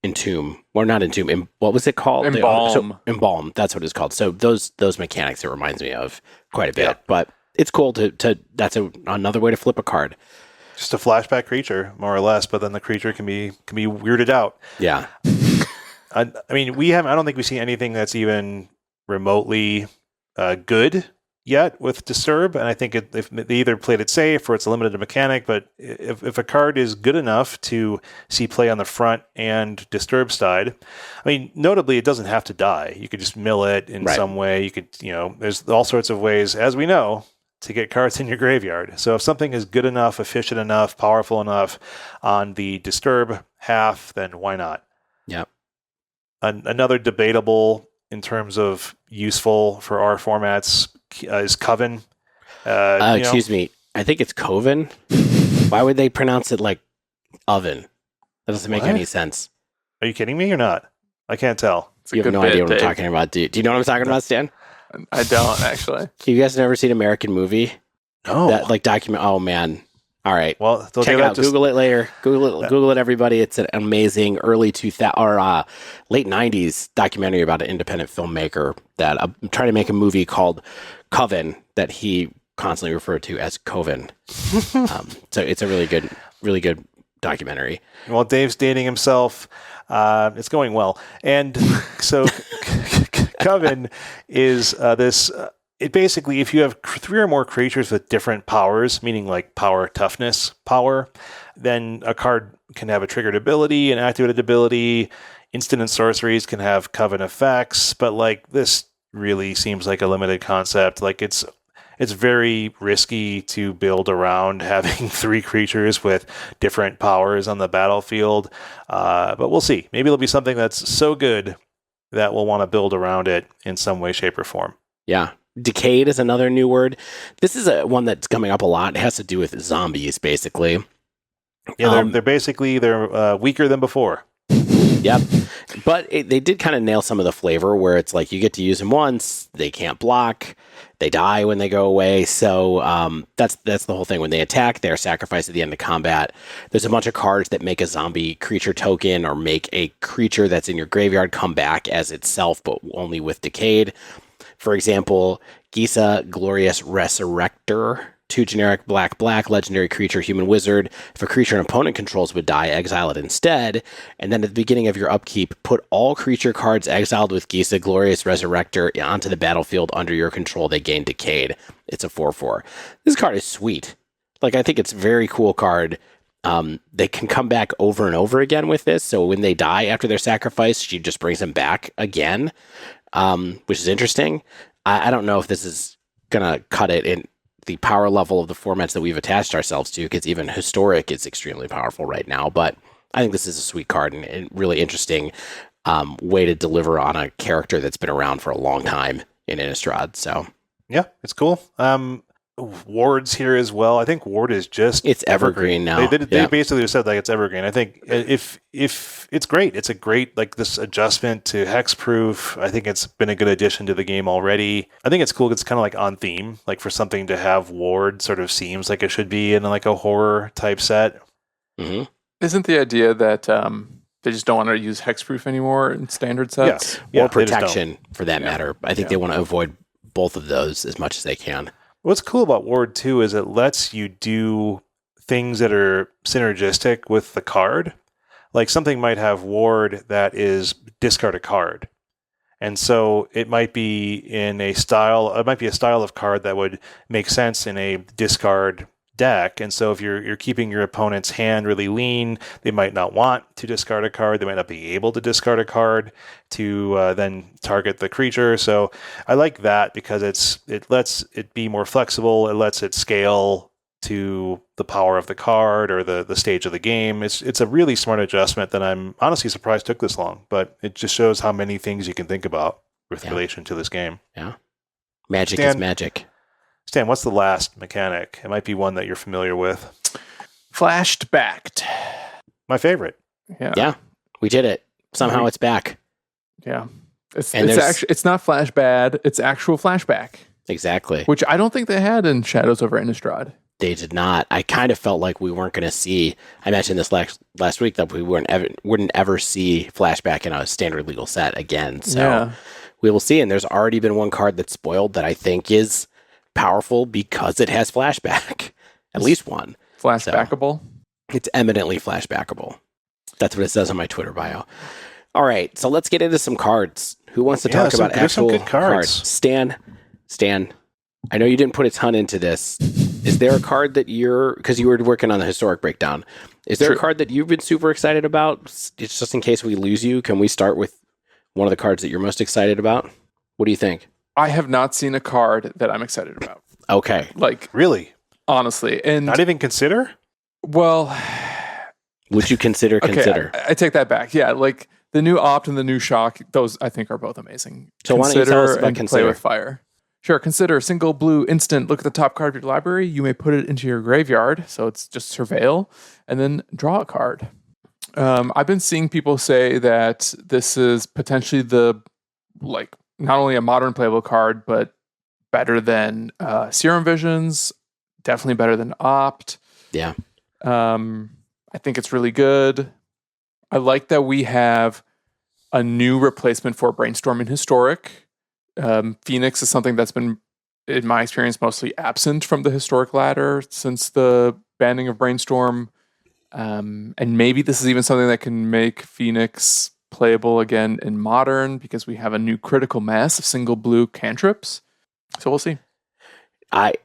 Entomb, or not Entomb. What was it called? Embalm. Embalm. That's what it's called. So those mechanics it reminds me of quite a bit. But it's cool to that's another way to flip a card. Just a flashback creature, more or less, but then the creature can be weirded out. Yeah. I mean, I don't think we've seen anything that's even remotely good yet with Disturb, and I think if they either played it safe or it's a limited mechanic, but if a card is good enough to see play on the front and Disturb side, I mean, notably, it doesn't have to die. You could just mill it in some way. You could, there's all sorts of ways, as we know, to get cards in your graveyard. So if something is good enough, efficient enough, powerful enough on the Disturb half, then why not? Yeah. Another debatable in terms of useful for our formats is Coven. Excuse me. I think it's Coven. Why would they pronounce it like oven? That doesn't make any sense. Are you kidding me or not? I can't tell. You have no idea what I'm talking about. Do you know what I'm talking about, Stan? I don't, actually. You guys never seen American Movie? No. That like document. Oh man. All right. Well, check it out. Google it later. Google it, everybody. It's an amazing early 2000 or late 90s documentary about an independent filmmaker that I'm trying to make a movie called Coven that he constantly referred to as Coven. So it's a really good documentary. Well, Dave's dating himself. It's going well. And so Coven is this... It basically, if you have 3 or more creatures with different powers, meaning like power, toughness, power, then a card can have a triggered ability, an activated ability. Instant and sorceries can have Coven effects, but like this really seems like a limited concept. Like it's very risky to build around having 3 creatures with different powers on the battlefield. But we'll see. Maybe it'll be something that's so good that we'll want to build around it in some way, shape, or form. Yeah. Decayed is another new word. This is one that's coming up a lot. It has to do with zombies, basically. Yeah, they're weaker than before. Yep. But they did kind of nail some of the flavor where it's like you get to use them once, they can't block, they die when they go away. So that's the whole thing. When they attack, they're sacrificed at the end of combat. There's a bunch of cards that make a zombie creature token or make a creature that's in your graveyard come back as itself, but only with Decayed. For example, Gisa Glorious Resurrector, 2 generic black legendary creature, human wizard. If a creature an opponent controls would die, exile it instead. And then at the beginning of your upkeep, put all creature cards exiled with Gisa Glorious Resurrector onto the battlefield under your control. They gain Decayed. It's a 4/4. This card is sweet. Like, I think it's a very cool card. They can come back over and over again with this. So when they die after their sacrifice, she just brings them back again. Which is interesting. I don't know if this is going to cut it in the power level of the formats that we've attached ourselves to, because even Historic is extremely powerful right now. But I think this is a sweet card and a really interesting way to deliver on a character that's been around for a long time in Innistrad. So yeah, it's cool. Ward's here as well. I think Ward is just it's evergreen now. They basically said like it's evergreen. I think if it's great, it's a great like this adjustment to hexproof. I think it's been a good addition to the game already. I think it's cool. It's kind of like on theme, like for something to have Ward sort of seems like it should be in like a horror type set. Mm-hmm. Isn't the idea that they just don't want to use hexproof anymore in standard sets. Yeah, or protection for that matter. I think Yeah. they want to avoid both of those as much as they can. What's cool about Ward 2 is it lets you do things that are synergistic with the card. Like something might have Ward that is discard a card. And so it might be a style of card that would make sense in a discard deck. And so if you're keeping your opponent's hand really lean, they might not want to discard a card. They might not be able to discard a card to then target the creature. So I like that because it lets it be more flexible. It lets it scale to the power of the card or the stage of the game. It's a really smart adjustment that I'm honestly surprised took this long, but it just shows how many things you can think about with relation to this game. Yeah. Magic Stan, is magic. Stan, what's the last mechanic? It might be one that you're familiar with. Flashed backed. My favorite. Yeah, we did it. Somehow it's back. Yeah. It's not flash bad, it's actual flashback. Exactly. Which I don't think they had in Shadows over Innistrad. They did not. I kind of felt like we weren't going to see. I mentioned this last week that we wouldn't ever see flashback in a standard legal set again. So we will see. And there's already been one card that's spoiled that I think is powerful because it has flashback. At least one. Flashbackable? So it's eminently flashbackable. That's what it says on my Twitter bio. All right, so let's get into some cards. Who wants to talk about actual good cards? Stan, I know you didn't put a ton into this. Is there a card that because you were working on the historic breakdown, is there a card that you've been super excited about? It's just in case we lose you. Can we start with one of the cards that you're most excited about? What do you think? I have not seen a card that I'm excited about. Okay. Like, really? Honestly. And not even consider? Well, would you consider? I take that back. Yeah, like the new Opt and the new Shock, those I think are both amazing. So why don't you tell us about Consider? Play with Fire. Sure, consider single blue instant. Look at the top card of your library. You may put it into your graveyard, so it's just surveil, and then draw a card. I've been seeing people say that this is potentially not only a modern playable card, but better than Serum Visions, definitely better than Opt. Yeah. I think it's really good. I like that we have a new replacement for Brainstorm in Historic. Phoenix is something that's been, in my experience, mostly absent from the Historic ladder since the banning of Brainstorm. And maybe this is even something that can make Phoenix playable again in Modern because we have a new critical mass of single blue cantrips. So we'll see.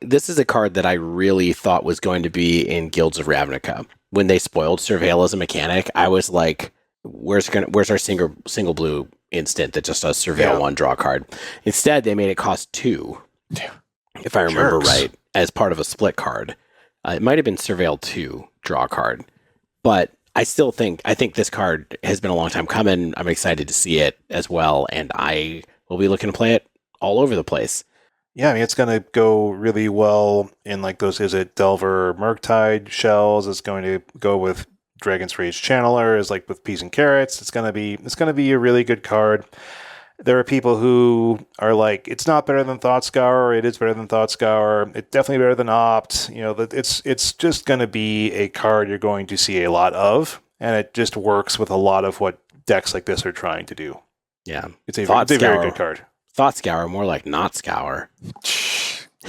This is a card that I really thought was going to be in Guilds of Ravnica. When they spoiled Surveil as a mechanic, I was like, where's our single blue instant that just does Surveil 1 draw card? Instead, they made it cost 2, if I remember right, as part of a split card. It might have been Surveil 2 draw card. But I think this card has been a long time coming. I'm excited to see it as well, and I will be looking to play it all over the place. Yeah, I mean, it's going to go really well in like those, is it Delver Murktide shells? It's going to go with Dragon's Rage Channeler, is like with Peas and Carrots. It's going to be a really good card. There are people who are like, it's not better than Thoughtscour. It is better than Thoughtscour. It's definitely better than Opt. You know, it's just going to be a card you're going to see a lot of, and it just works with a lot of what decks like this are trying to do. Yeah, it's a very good card. Thoughtscour, more like not scour.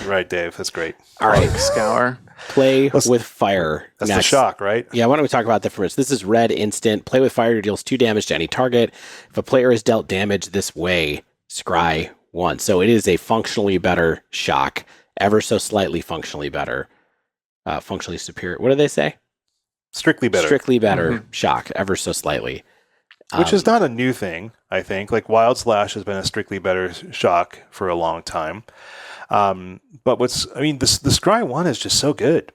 Right, Dave. That's great. All right, Scour. Play with Fire. That's next. The Shock, right? Yeah, why don't we talk about that first? This is red instant. Play with Fire deals 2 damage to any target. If a player is dealt damage this way, scry 1. So it is a functionally better Shock. Ever so slightly functionally better. Functionally superior. What do they say? Strictly better. Strictly better Shock. Ever so slightly. Which is not a new thing, I think. Like Wild Slash has been a strictly better Shock for a long time. But the Scry 1 is just so good.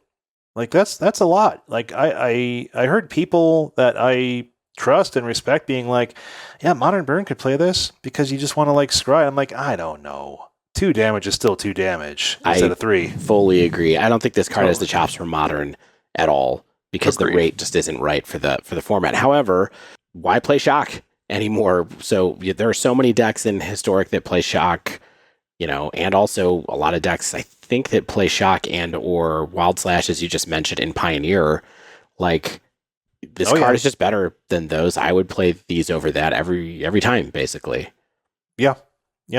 Like that's a lot. Like I heard people that I trust and respect being like, yeah, Modern Burn could play this because you just want to like scry. I'm like, I don't know. 2 damage is still 2 damage instead of 3. Fully agree. I don't think this card has the chops for Modern at all because the rate just isn't right for the format. However, why play Shock anymore? So there are so many decks in Historic that play Shock, and also a lot of decks I think that play Shock and or Wild Slash, as you just mentioned, in Pioneer. Like, this card is just better than those. I would play these over that every time, basically. Yeah,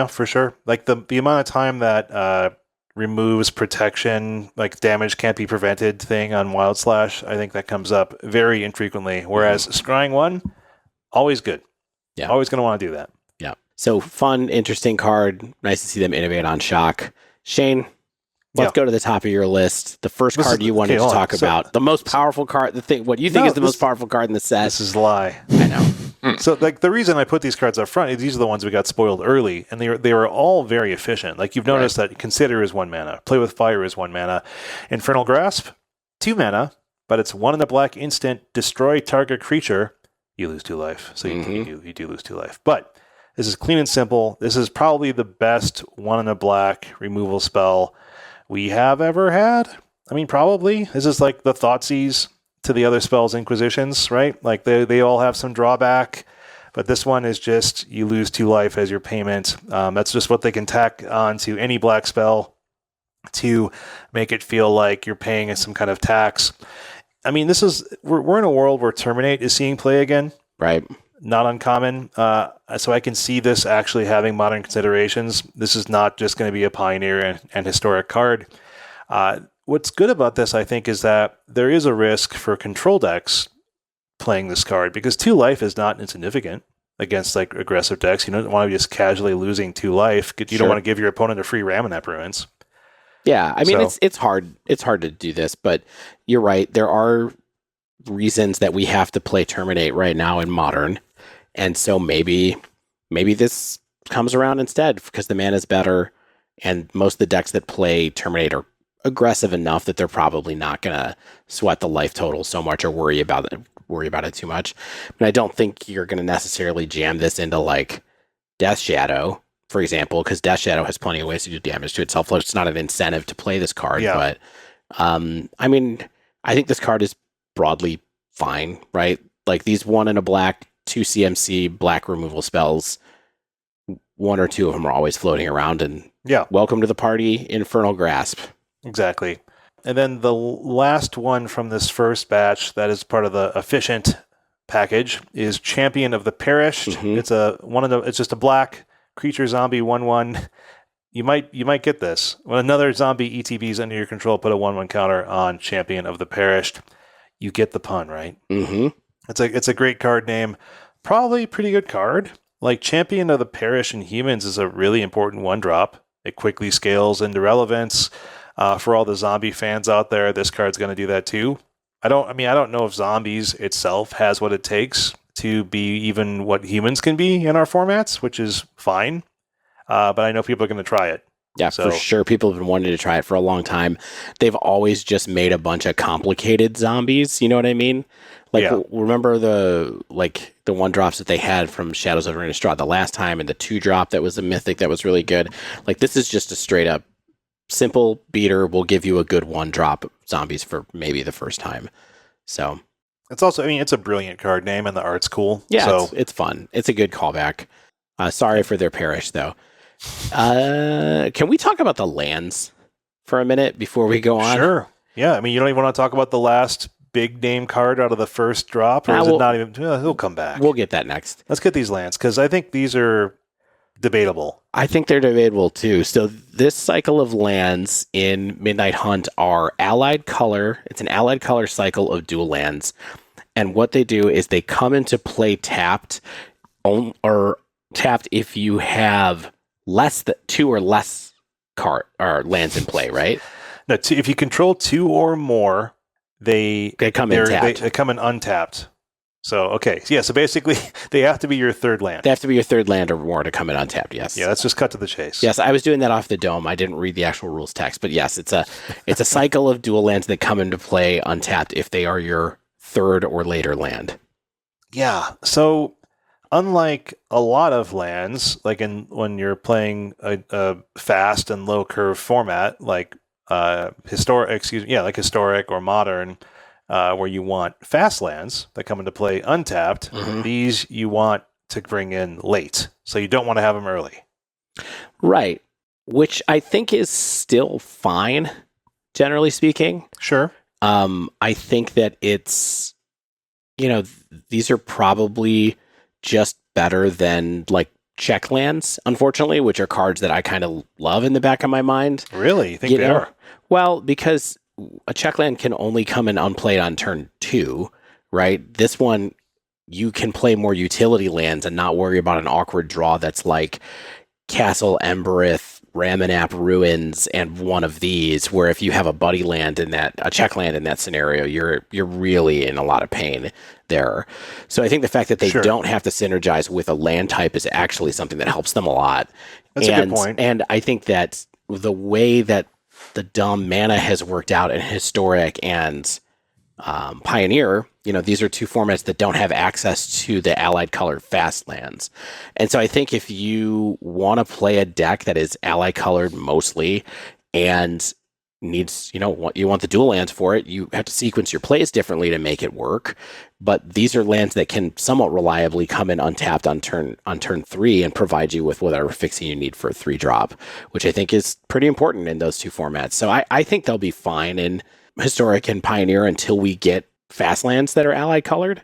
for sure. Like the amount of time that removes protection, like damage can't be prevented thing on Wild Slash, I think that comes up very infrequently. Whereas Scrying 1, always good. Yeah. Always going to want to do that. Yeah. So fun, interesting card. Nice to see them innovate on Shock. Shane, let's go to the top of your list. The first card you wanted to talk about. The most powerful card, what you think is the most powerful card in the set. This is a lie. I know. So, like, the reason I put these cards up front is these are the ones we got spoiled early, and they were all very efficient. Like, you've noticed that Consider is 1 mana, Play with Fire is 1 mana, Infernal Grasp, 2 mana, but it's 1 in the black instant, destroy target creature, you lose 2 life. So you do lose 2 life. But this is clean and simple. This is probably the best 1 in a black removal spell we have ever had. I mean, probably. This is like the Thoughtseize to the other spells, Inquisitions, right? Like they all have some drawback, but this one is just you lose 2 life as your payment. That's just what they can tack on to any black spell to make it feel like you're paying some kind of tax. I mean, we're in a world where Terminate is seeing play again, right? Not uncommon. So I can see this actually having modern considerations. This is not just going to be a pioneer and historic card. What's good about this, I think, is that there is a risk for control decks playing this card because 2 life is not insignificant against like aggressive decks. You don't want to be just casually losing 2 life. You don't want to give your opponent a free Ramonap Ruins. Yeah, I mean it's hard. It's hard to do this, but you're right. There are reasons that we have to play Terminate right now in Modern, and so maybe this comes around instead because the mana is better, and most of the decks that play Terminate are aggressive enough that they're probably not going to sweat the life total so much or worry about it too much. But I don't think you're going to necessarily jam this into like Death Shadow, for example, because Death Shadow has plenty of ways to do damage to itself. It's not an incentive to play this card, but I mean, I think this card is broadly fine, right? Like these 1 in a black, 2 CMC black removal spells, 1 or 2 of them are always floating around, and welcome to the party, Infernal Grasp. Exactly. And then the last one from this first batch that is part of the efficient package is Champion of the Perished. It's it's just a black creature zombie 1/1. You might get this. When another zombie ETB is under your control, put a 1/1 counter on Champion of the Perished. You get the pun, right? It's a great card name. Probably a pretty good card. Like Champion of the Perished in Humans is a really important 1-drop. It quickly scales into relevance. For all the zombie fans out there, this card's going to do that too. I don't know if Zombies itself has what it takes to be even what humans can be in our formats, which is fine. But I know people are going to try it. Yeah, for sure. People have been wanting to try it for a long time. They've always just made a bunch of complicated zombies. You know what I mean? Like, remember the 1-drops that they had from Shadows over Innistrad the last time, and the 2-drop that was a mythic that was really good. Like, this is just a straight up simple beater will give you a good 1-drop zombies for maybe the first time. So it's also, it's a brilliant card name and the art's cool. Yeah, so it's fun. It's a good callback. Sorry for their perish though. Can we talk about the lands for a minute before we go on? Sure. Yeah. I mean, you don't even want to talk about the last big name card out of the first drop, or is it not even? He'll come back. We'll get that next. Let's get these lands because I think these are debatable. I think they're debatable too. So this cycle of lands in Midnight Hunt are allied color. It's an allied color cycle of dual lands. And what they do is they come into play tapped or tapped if you have less than 2 or less card or lands in play, right? No, if you control 2 or more, they come in tapped. They come in untapped. So, okay. Yeah, so basically, they have to be your third land. They have to be your third land or more to come in untapped, yes. Yeah, let's just cut to the chase. Yes, I was doing that off the dome. I didn't read the actual rules text. But yes, it's a cycle of dual lands that come into play untapped if they are your third or later land. Yeah, so unlike a lot of lands, like when you're playing a fast and low curve format, like historic or modern, where you want fast lands that come into play untapped, these you want to bring in late. So you don't want to have them early. Right. Which I think is still fine, generally speaking. Sure. I think that it's these are probably just better than like check lands, unfortunately, which are cards that I kind of love in the back of my mind. Really? You think they are? Well, because a check land can only come in unplayed on turn 2, right? This one, you can play more utility lands and not worry about an awkward draw that's like Castle Embereth, Ramanap Ruins, and one of these, where if you have a buddy land in that, a check land in that scenario, you're really in a lot of pain there. So I think the fact that they don't have to synergize with a land type is actually something that helps them a lot. That's a good point. And I think that the way that the dumb mana has worked out in Historic and Pioneer, these are two formats that don't have access to the allied colored fast lands. And so I think if you want to play a deck that is allied colored mostly and needs, you want the dual lands for it, you have to sequence your plays differently to make it work. But these are lands that can somewhat reliably come in untapped on turn 3 and provide you with whatever fixing you need for a 3-drop, which I think is pretty important in those two formats. So I think they'll be fine in Historic and Pioneer until we get fast lands that are allied colored,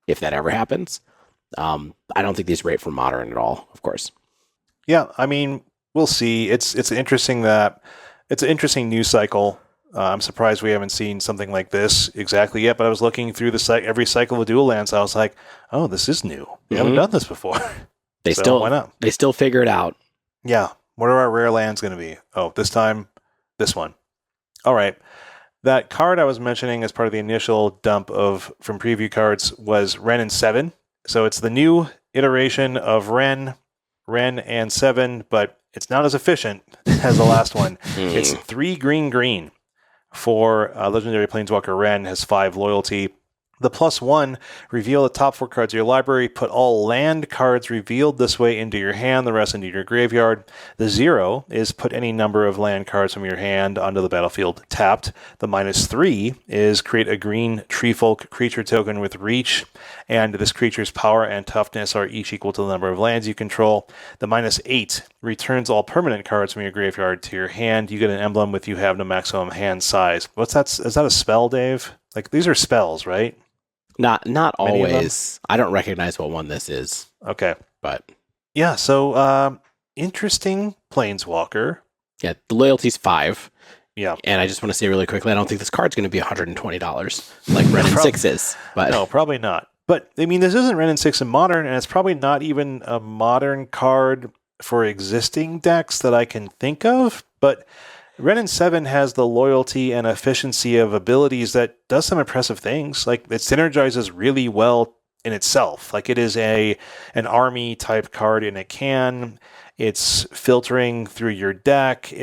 if that ever happens. I don't think these rate for Modern at all, of course. Yeah, I mean, we'll see. It's an interesting news cycle. I'm surprised we haven't seen something like this exactly yet, but I was looking through every cycle of dual lands. I was like, oh, this is new. We haven't done this before. Why not? They still figure it out. Yeah. What are our rare lands going to be? Oh, this time, this one. All right. That card I was mentioning as part of the initial dump from preview cards was Wrenn 7. So it's the new iteration of Wrenn and 7, but it's not as efficient as the last one. It's 3 green for Legendary Planeswalker Wrenn, has 5 loyalty. The +1, reveal the top 4 cards of your library, put all land cards revealed this way into your hand, the rest into your graveyard. The 0 is put any number of land cards from your hand onto the battlefield tapped. The -3 is create a green Treefolk creature token with reach, and this creature's power and toughness are each equal to the number of lands you control. The -8 returns all permanent cards from your graveyard to your hand. You get an emblem with you have no maximum hand size. What's that? Is that a spell, Dave? Like, these are spells, right? Not always. I don't recognize what one this is. Okay. But yeah, so interesting Planeswalker. Yeah, the loyalty's 5. Yeah. And I just want to say really quickly, I don't think this card's going to be $120 like Wrenn 6 is. But no, probably not. But I mean, this isn't Wrenn 6 in Modern, and it's probably not even a Modern card for existing decks that I can think of. But Wrenn 7 has the loyalty and efficiency of abilities that does some impressive things. Like, it synergizes really well in itself. Like, it is an army type card in a can. It's filtering through your deck.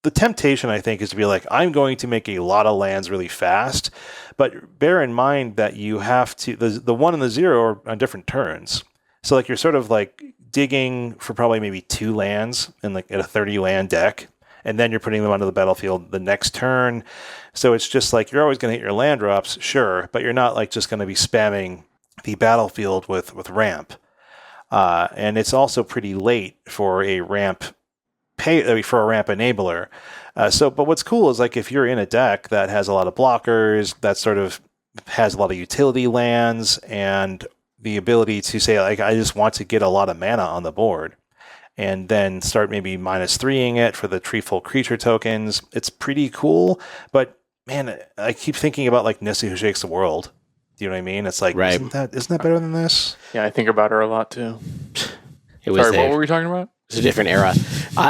The temptation, I think, is to be like, I'm going to make a lot of lands really fast. But bear in mind that you have to, the 1 and the 0 are on different turns. So like, you're sort of like digging for probably maybe 2 lands in like at a 30 land deck, and then you're putting them onto the battlefield the next turn. So it's just like, you're always going to hit your land drops, sure, but you're not like just going to be spamming the battlefield with ramp. And it's also pretty late for a ramp enabler. But what's cool is, like, if you're in a deck that has a lot of blockers, that sort of has a lot of utility lands, and the ability to say, like, I just want to get a lot of mana on the board, and then start maybe -3ing it for the Treefolk creature tokens. It's pretty cool, but man, I keep thinking about like Nissa Who Shakes the World. Do you know what I mean? It's like, right. isn't that better than this? Yeah, I think about her a lot too. What were we talking about? It's a different era.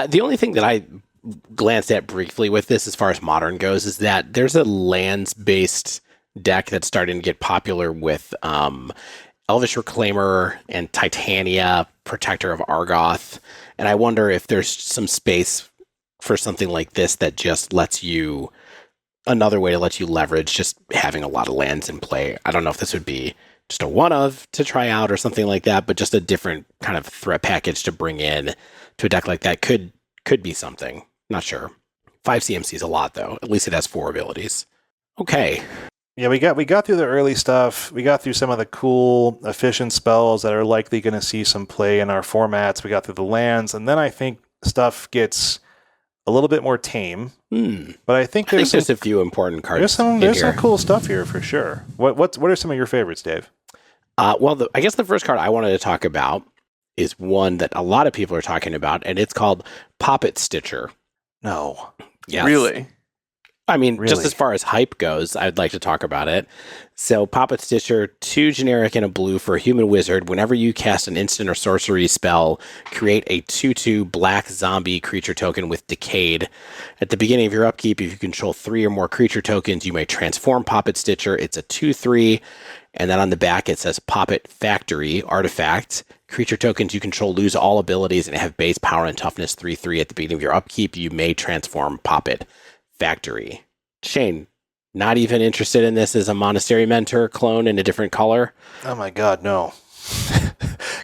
The only thing that I glanced at briefly with this, as far as Modern goes, is that there's a lands-based deck that's starting to get popular with Elvish Reclaimer and Titania, Protector of Argoth. And I wonder if there's some space for something like this that just lets you, another way to let you leverage just having a lot of lands in play. I don't know if this would be just a one-of to try out or something like that, but just a different kind of threat package to bring in to a deck like that could be something. Not sure. 5 CMC is a lot, though. At least it has 4 abilities. Okay. Yeah, we got through the early stuff. We got through some of the cool, efficient spells that are likely going to see some play in our formats. We got through the lands, and then I think stuff gets a little bit more tame. But I think there's a few important cards. There's some cool stuff here for sure. What are some of your favorites, Dave? Well, I guess the first card I wanted to talk about is one that a lot of people are talking about, and it's called Poppet Stitcher. No. Yes. Really? I mean, just as far as hype goes, I'd like to talk about it. So, Poppet Stitcher, 2 generic and a blue for a human wizard. Whenever you cast an instant or sorcery spell, create a 2/2 black zombie creature token with Decayed. At the beginning of your upkeep, if you control 3 or more creature tokens, you may transform Poppet Stitcher. It's a 2/3. And then on the back, it says Poppet Factory Artifact. Creature tokens you control lose all abilities and have base power and toughness 3/3 at the beginning of your upkeep. You may transform Poppet Factory. Shane, not even interested in this as a Monastery Mentor clone in a different color? Oh my god, no. I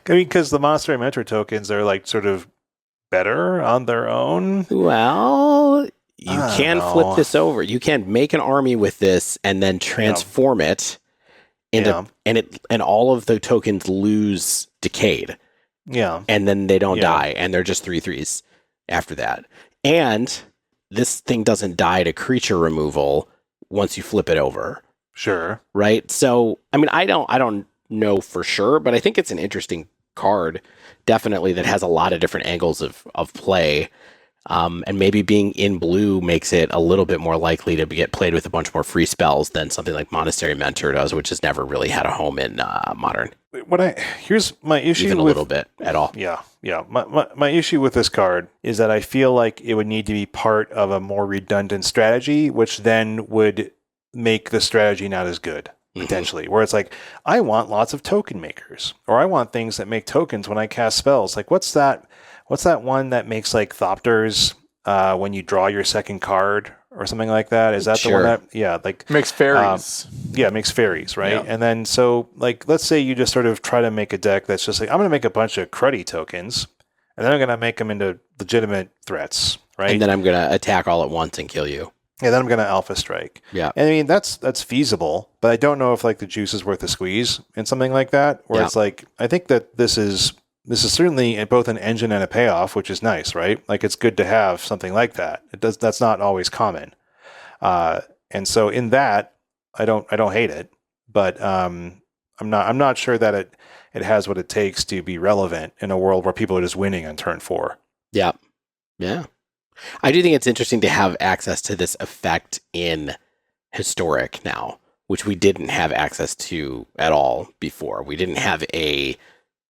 mean, because the Monastery Mentor tokens are like sort of better on their own. Well, you can flip this over. You can make an army with this and then transform it into, and all of the tokens lose Decayed. Yeah. And then they don't die, and they're just 3/3s after that. And this thing doesn't die to creature removal once you flip it over. Sure. Right? So, I mean, I don't know for sure, but I think it's an interesting card, definitely, that has a lot of different angles of play. And maybe being in blue makes it a little bit more likely to get played with a bunch more free spells than something like Monastery Mentor does, which has never really had a home in Modern. Here's my issue even a little bit at all. Yeah. My issue with this card is that I feel like it would need to be part of a more redundant strategy, which then would make the strategy not as good, potentially. Where it's like, I want lots of token makers, or I want things that make tokens when I cast spells. Like, what's that one that makes like Thopters when you draw your second card or something like that? Is that the one that, like... Makes fairies. It makes fairies, right? Yeah. And then, so, like, let's say you just sort of try to make a deck that's just like, I'm going to make a bunch of cruddy tokens, and then I'm going to make them into legitimate threats, right? And then I'm going to attack all at once and kill you. And then I'm going to Alpha Strike. Yeah. And I mean, that's feasible, but I don't know if, like, the juice is worth the squeeze in something like that, where it's like, I think that this is certainly both an engine and a payoff, which is nice, right? Like, it's good to have something like that. That's not always common. And so in that, I don't hate it, but I'm not sure that it has what it takes to be relevant in a world where people are just winning on turn 4. Yeah. Yeah. I do think it's interesting to have access to this effect in Historic now, which we didn't have access to at all before. We didn't have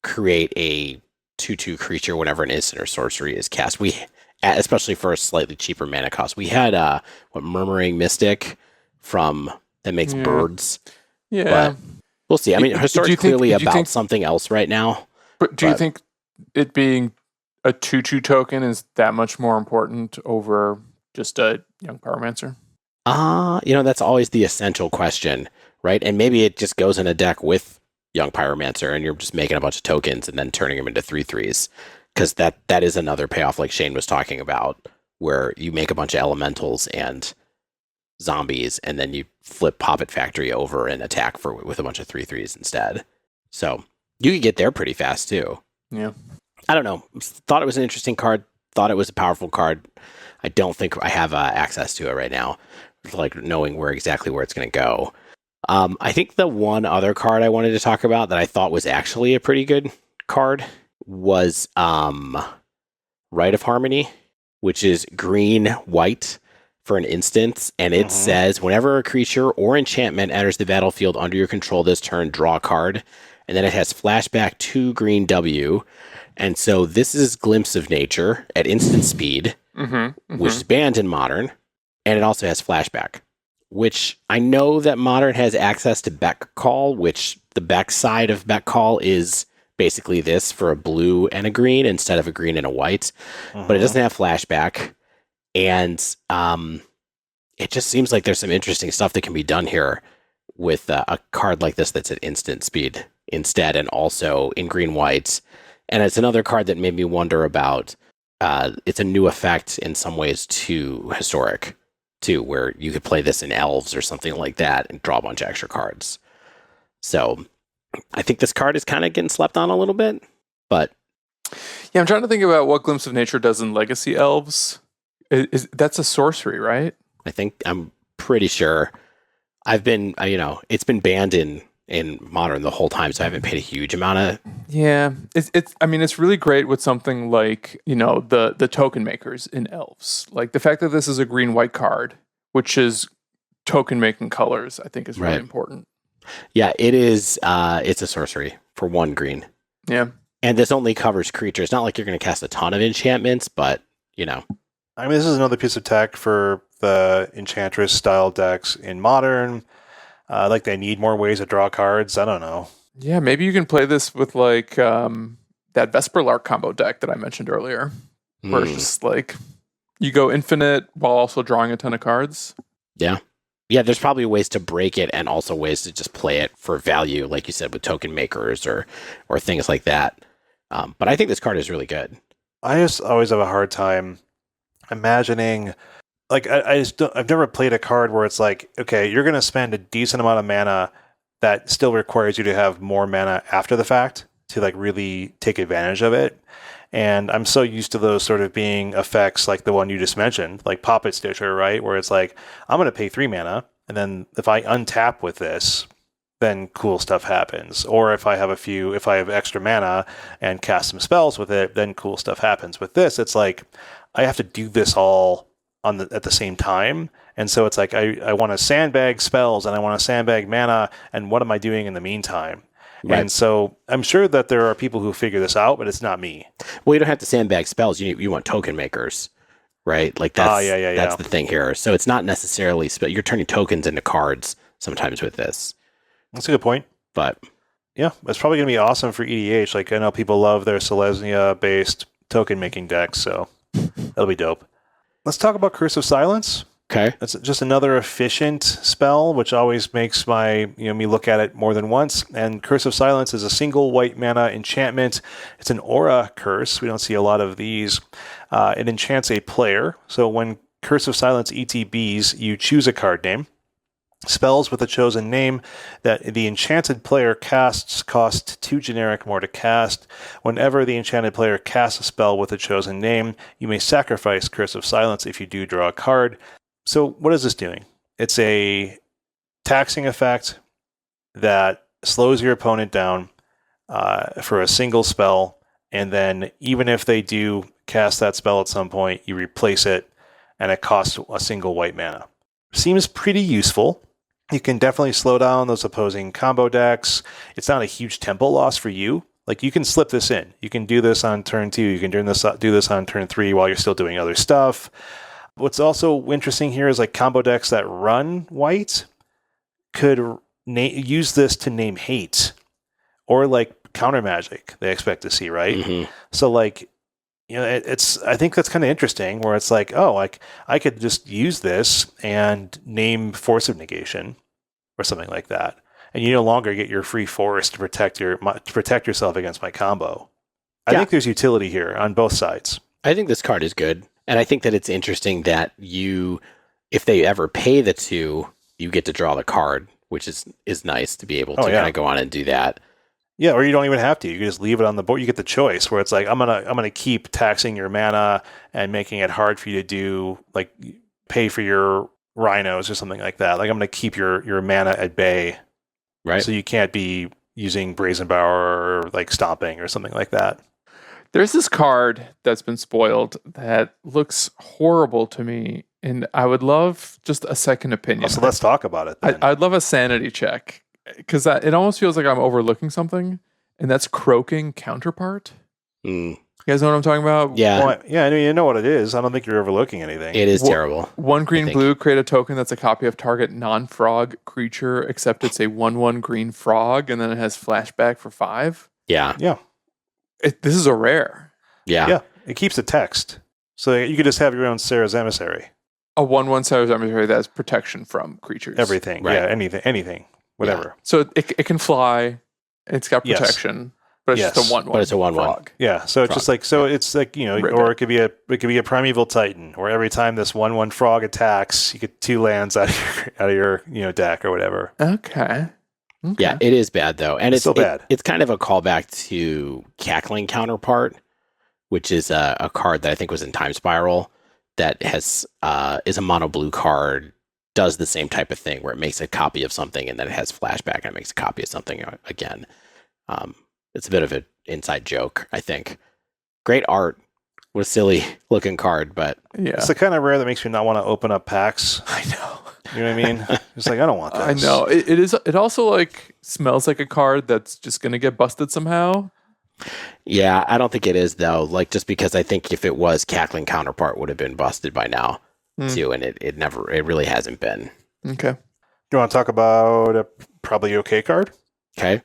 create a 2/2 creature whenever an instant or sorcery is cast. Especially for a slightly cheaper mana cost. We had Murmuring Mystic that makes birds. Yeah. But we'll see. I mean, Historic's clearly about something else right now. But do you think it being a 2/2 token is that much more important over just a Young Pyromancer? That's always the essential question, right? And maybe it just goes in a deck with Young Pyromancer, and you're just making a bunch of tokens and then turning them into 3/3s, because that is another payoff, like Shane was talking about, where you make a bunch of elementals and zombies, and then you flip Poppet Factory over and attack with a bunch of 3/3s instead. So you could get there pretty fast too. Yeah, I don't know. Thought it was an interesting card. Thought it was a powerful card. I don't think I have access to it right now, like knowing exactly where it's going to go. I think the one other card I wanted to talk about that I thought was actually a pretty good card was Rite of Harmony, which is green-white for an instance, and it says, whenever a creature or enchantment enters the battlefield under your control this turn, draw a card, and then it has flashback 2 green W, and so this is Glimpse of Nature at instant speed, which is banned in Modern, and it also has flashback, which I know that Modern has access to Beck Call, which the Beck side of Beck Call is basically this for a blue and a green instead of a green and a white, but it doesn't have flashback. And it just seems like there's some interesting stuff that can be done here with a card like this that's at instant speed instead, and also in green-white. And it's another card that made me wonder about, it's a new effect in some ways to Historic, too, where you could play this in Elves or something like that and draw a bunch of extra cards. So I think this card is kind of getting slept on a little bit, but... Yeah, I'm trying to think about what Glimpse of Nature does in Legacy Elves. That's a sorcery, right? I'm pretty sure. I've been, it's been banned in Modern the whole time, so I haven't paid a huge amount of. Yeah, it's really great with something like the token makers in Elves. Like the fact that this is a green-white card, which is token making colors, I think is really important. Yeah, it is. It's a sorcery for 1 green. Yeah, and this only covers creatures. Not like you're going to cast a ton of enchantments, but I mean, this is another piece of tech for the Enchantress style decks in Modern. Like they need more ways to draw cards. I don't know. Yeah, maybe you can play this with like that Vesperlark combo deck that I mentioned earlier, where it's just like you go infinite while also drawing a ton of cards. Yeah. Yeah, there's probably ways to break it and also ways to just play it for value, like you said, with token makers or things like that. But I think this card is really good. I just always have a hard time imagining, like I've never played a card where it's like, okay, you're going to spend a decent amount of mana that still requires you to have more mana after the fact to like really take advantage of it. And I'm so used to those sort of being effects like the one you just mentioned, like Poppet Stitcher, right? Where it's like, I'm going to pay 3 mana, and then if I untap with this, then cool stuff happens. Or if I have extra mana and cast some spells with it, then cool stuff happens. With this, it's like, I have to do this all at the same time. And so it's like, I want to sandbag spells and I want to sandbag mana, and what am I doing in the meantime? Right. And so I'm sure that there are people who figure this out, but it's not me. Well, you don't have to sandbag spells. You want token makers, right? Like that's that's the thing here. So it's not necessarily you're turning tokens into cards sometimes with this. That's a good point. But yeah, it's probably going to be awesome for EDH. Like I know people love their Selesnya-based token making decks, so that'll be dope. Let's talk about Curse of Silence. Okay. It's just another efficient spell, which always makes me look at it more than once. And Curse of Silence is a single white mana enchantment. It's an aura curse. We don't see a lot of these. It enchants a player. So when Curse of Silence ETBs, you choose a card name. Spells with a chosen name that the enchanted player casts cost 2 generic more to cast. Whenever the enchanted player casts a spell with a chosen name, you may sacrifice Curse of Silence if you do draw a card. So what is this doing? It's a taxing effect that slows your opponent down for a single spell, and then even if they do cast that spell at some point, you replace it, and it costs a single white mana. Seems pretty useful. You can definitely slow down those opposing combo decks. It's not a huge tempo loss for you. Like you can slip this in. You can do this on turn 2. You can do this on turn 3 while you're still doing other stuff. What's also interesting here is like combo decks that run white could use this to name hate or like counter magic they expect to see, right? Mm-hmm. So like, I think that's kind of interesting where it's like, oh, like I could just use this and name Force of Negation or something like that. And you no longer get your free force to protect yourself against my combo. I think there's utility here on both sides. I think this card is good. And I think that it's interesting that if they ever pay the 2, you get to draw the card, which is nice to be able to kind of go on and do that. Yeah, or you don't even have to. You can just leave it on the board. You get the choice where it's like, I'm gonna keep taxing your mana and making it hard for you to do, like, pay for your rhinos or something like that. Like, I'm gonna keep your mana at bay. Right. So you can't be using Brazen Bower or like stomping or something like that. There's this card that's been spoiled that looks horrible to me, and I would love just a second opinion. So let's talk about it then. I'd love a sanity check, because it almost feels like I'm overlooking something, and that's Croaking Counterpart. You guys know what I'm talking about? Yeah. Well, yeah, I mean, you know what it is. I don't think you're overlooking anything. It is terrible. 1 green blue, create a token that's a copy of target non-frog creature, except it's a 1/1 green frog, and then it has flashback for 5. Yeah. Yeah. This is a rare. Yeah. Yeah. It keeps the text. So you could just have your own Sarah's Emissary. A 1/1 Sarah's Emissary that has protection from creatures. Everything. Right. Yeah, anything. Whatever. Yeah. So it can fly. It's got protection. But it's just a 1/1. But it's a 1/1. Frog. Yeah. So it's just like, it's like, Ribbit. Or it could be a Primeval Titan, where every time this 1/1 frog attacks, you get 2 lands out of your deck or whatever. Okay. Yeah, it is bad though. And it's still bad. It's kind of a callback to Cackling Counterpart, which is a card that I think was in Time Spiral that has is a mono blue card, does the same type of thing where it makes a copy of something and then it has flashback and it makes a copy of something again. It's a bit of an inside joke, I think. Great art with silly looking card, but Yeah. It's the kind of rare that makes me not want to open up packs. I know. You know what I mean? It's like, I don't want this. I know. It is. It also like smells like a card that's just gonna get busted somehow. yeah, I don't think it is though. Like just because I think if it was, Cackling Counterpart would have been busted by now too, and it really hasn't been. Okay. Do you want to talk about a probably okay card? Okay.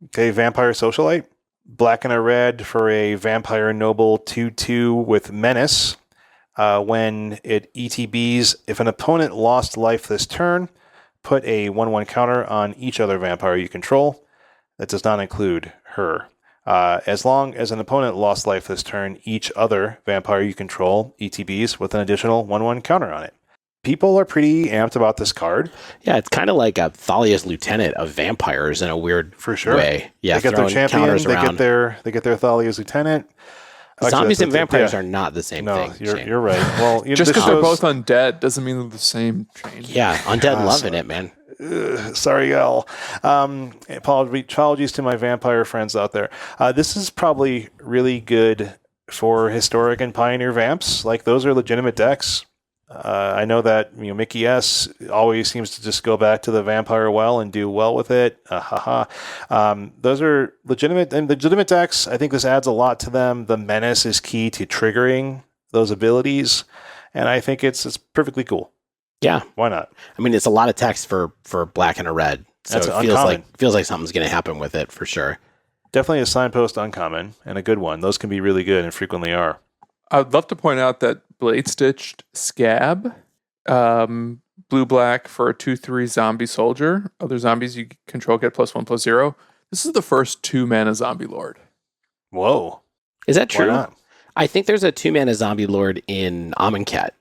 Okay, Vampire Socialite. Black and a red for a Vampire Noble 2/2 with Menace. When it ETBs, if an opponent lost life this turn, put a 1/1 counter on each other vampire you control. That does not include her. As long as an opponent lost life this turn, each other vampire you control ETBs with an additional 1/1 counter on it. People are pretty amped about this card. Yeah, it's kind of like a Thalia's Lieutenant of vampires in a weird For sure. way. Yeah, They get their throwing champion, counters they around. get their Thalia's Lieutenant. Actually, Zombies and that's- vampires yeah. are not the same No, thing. you're Shane. right. Well, Just this because they're shows- both undead doesn't mean they're the same chain. Yeah, undead loving it, man. Sorry, y'all. Apologies to my vampire friends out there. This is probably really good for historic and pioneer vamps. Like those are legitimate decks. I know that Mickey S always seems to just go back to the vampire well and do well with it. Those are legitimate decks. I think this adds a lot to them. The menace is key to triggering those abilities, and I think it's perfectly cool. Yeah, Why not? I mean it's a lot of text for black and a red, so That's it feels like something's going to happen with it for sure. Definitely a signpost uncommon and a good one. Those can be really good and frequently are. I'd love to point out that Bladestich Scaab, blue-black for a 2/3 zombie soldier. Other zombies you control get +1/+0. This is the first 2-mana zombie lord. Whoa. Is that Why true? not? I think there's a 2-mana zombie lord in Amonkhet.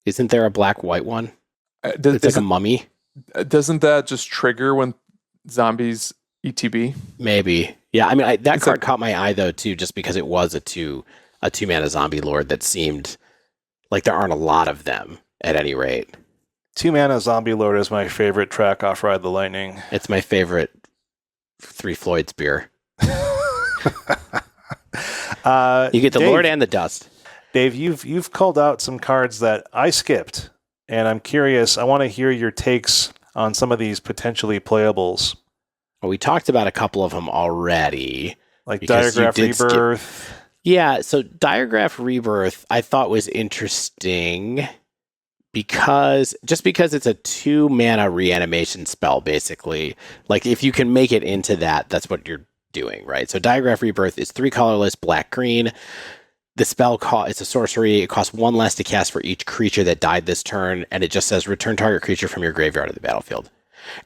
Isn't there a black-white one? It's like a mummy. Doesn't that just trigger when zombies ETB? Maybe. Yeah, I mean that It's card like- caught my eye though too, just because it was a 2-mana zombie lord that seemed like there aren't a lot of them at any rate. 2-mana Zombie Lord is my favorite track off Ride the Lightning. It's my favorite Three Floyds beer. You get the Dave, Lord and the Dust. Dave, you've called out some cards that I skipped, and I'm curious. I want to hear your takes on some of these potentially playables, Well, we talked about a couple of them already. like Because you Diregraf did skip- Rebirth. Yeah, so Diregraf Rebirth I thought was interesting because it's a 2-mana reanimation spell, basically. Like if you can make it into that, that's what you're doing, right? So Diregraf Rebirth is 3 colorless, black-green. The spell it's a sorcery. It costs 1 less to cast for each creature that died this turn, and it just says return target creature from your graveyard to the battlefield.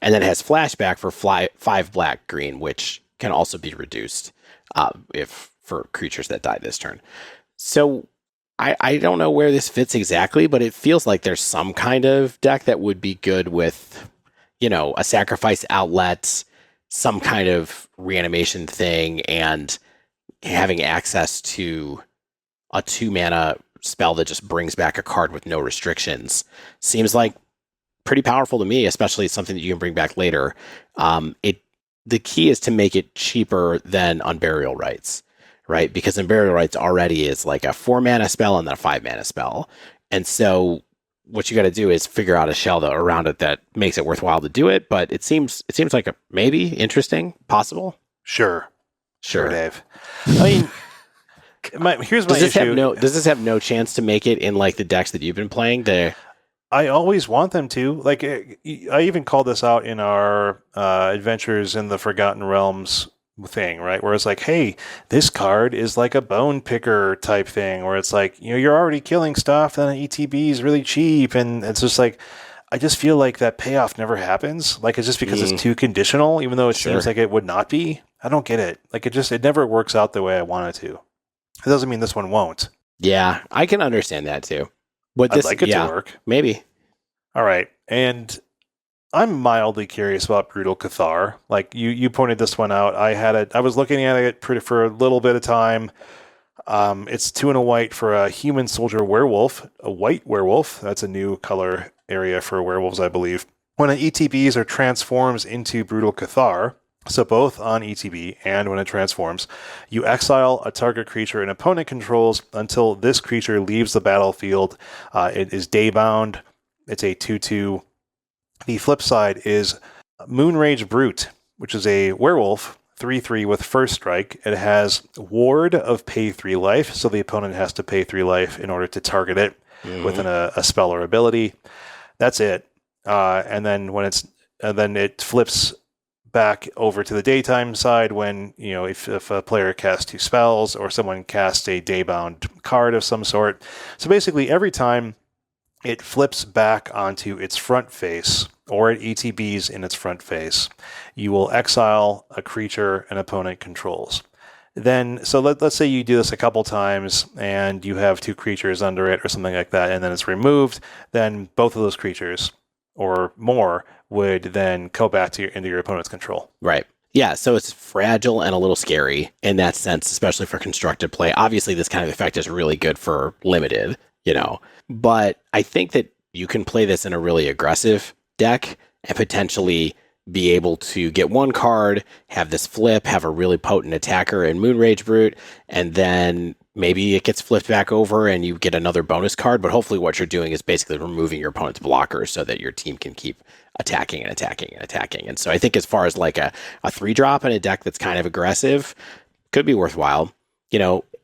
And then it has flashback for 5 black-green, which can also be reduced if for creatures that die this turn. So I don't know where this fits exactly, but it feels like there's some kind of deck that would be good with, a sacrifice outlet, some kind of reanimation thing, and having access to a 2-mana spell that just brings back a card with no restrictions. Seems like pretty powerful to me, especially something that you can bring back later. The key is to make it cheaper than Unburial Rites, right? Because Unburial Rites already is like a 4-mana spell and then a 5-mana spell. And so what you got to do is figure out a shell around it that makes it worthwhile to do it. But it seems like a maybe interesting, possible. Sure, Dave. I mean, here's my does this issue. does this have no chance to make it in like the decks that you've been playing? I always want them to. Like, I even called this out in our Adventures in the Forgotten Realms thing, right? Where it's like, hey, this card is like a bone picker type thing, where it's like, you're already killing stuff, and ETB is really cheap, and it's just like, I just feel like that payoff never happens. Like, it's just because it's too conditional, even though it seems like it would not be. I don't get it. Like, it never works out the way I want it to. It doesn't mean this one won't. Yeah, I can understand that too. But I'd like it to work. Maybe. All right. And I'm mildly curious about Brutal Cathar. Like you pointed this one out. I was looking at it for a little bit of time. It's 2 and a white for a human soldier werewolf, a white werewolf. That's a new color area for werewolves, I believe. When it ETBs or transforms into Brutal Cathar, so both on ETB and when it transforms, you exile a target creature an opponent controls until this creature leaves the battlefield. It is daybound. It's a 2/2. The flip side is Moonrage Brute, which is a werewolf, 3/3 with first strike. It has Ward of pay 3 life, so the opponent has to pay 3 life in order to target it with a spell or ability. That's it. And then then it flips back over to the daytime side when, if a player casts 2 spells or someone casts a daybound card of some sort. So basically every time it flips back onto its front face or it ETBs in its front face, you will exile a creature an opponent controls. Then, so let's say you do this a couple times and you have 2 creatures under it or something like that, and then it's removed, then both of those creatures or more would then go back into your opponent's control. Right. Yeah, so it's fragile and a little scary in that sense, especially for constructed play. Obviously, this kind of effect is really good for limited, but I think that you can play this in a really aggressive deck and potentially be able to get 1 card, have this flip, have a really potent attacker in Moonrage Brute, and then maybe it gets flipped back over and you get another bonus card, but hopefully what you're doing is basically removing your opponent's blockers so that your team can keep attacking and attacking and attacking. And so I think as far as like a 3-drop in a deck that's kind of aggressive, could be worthwhile.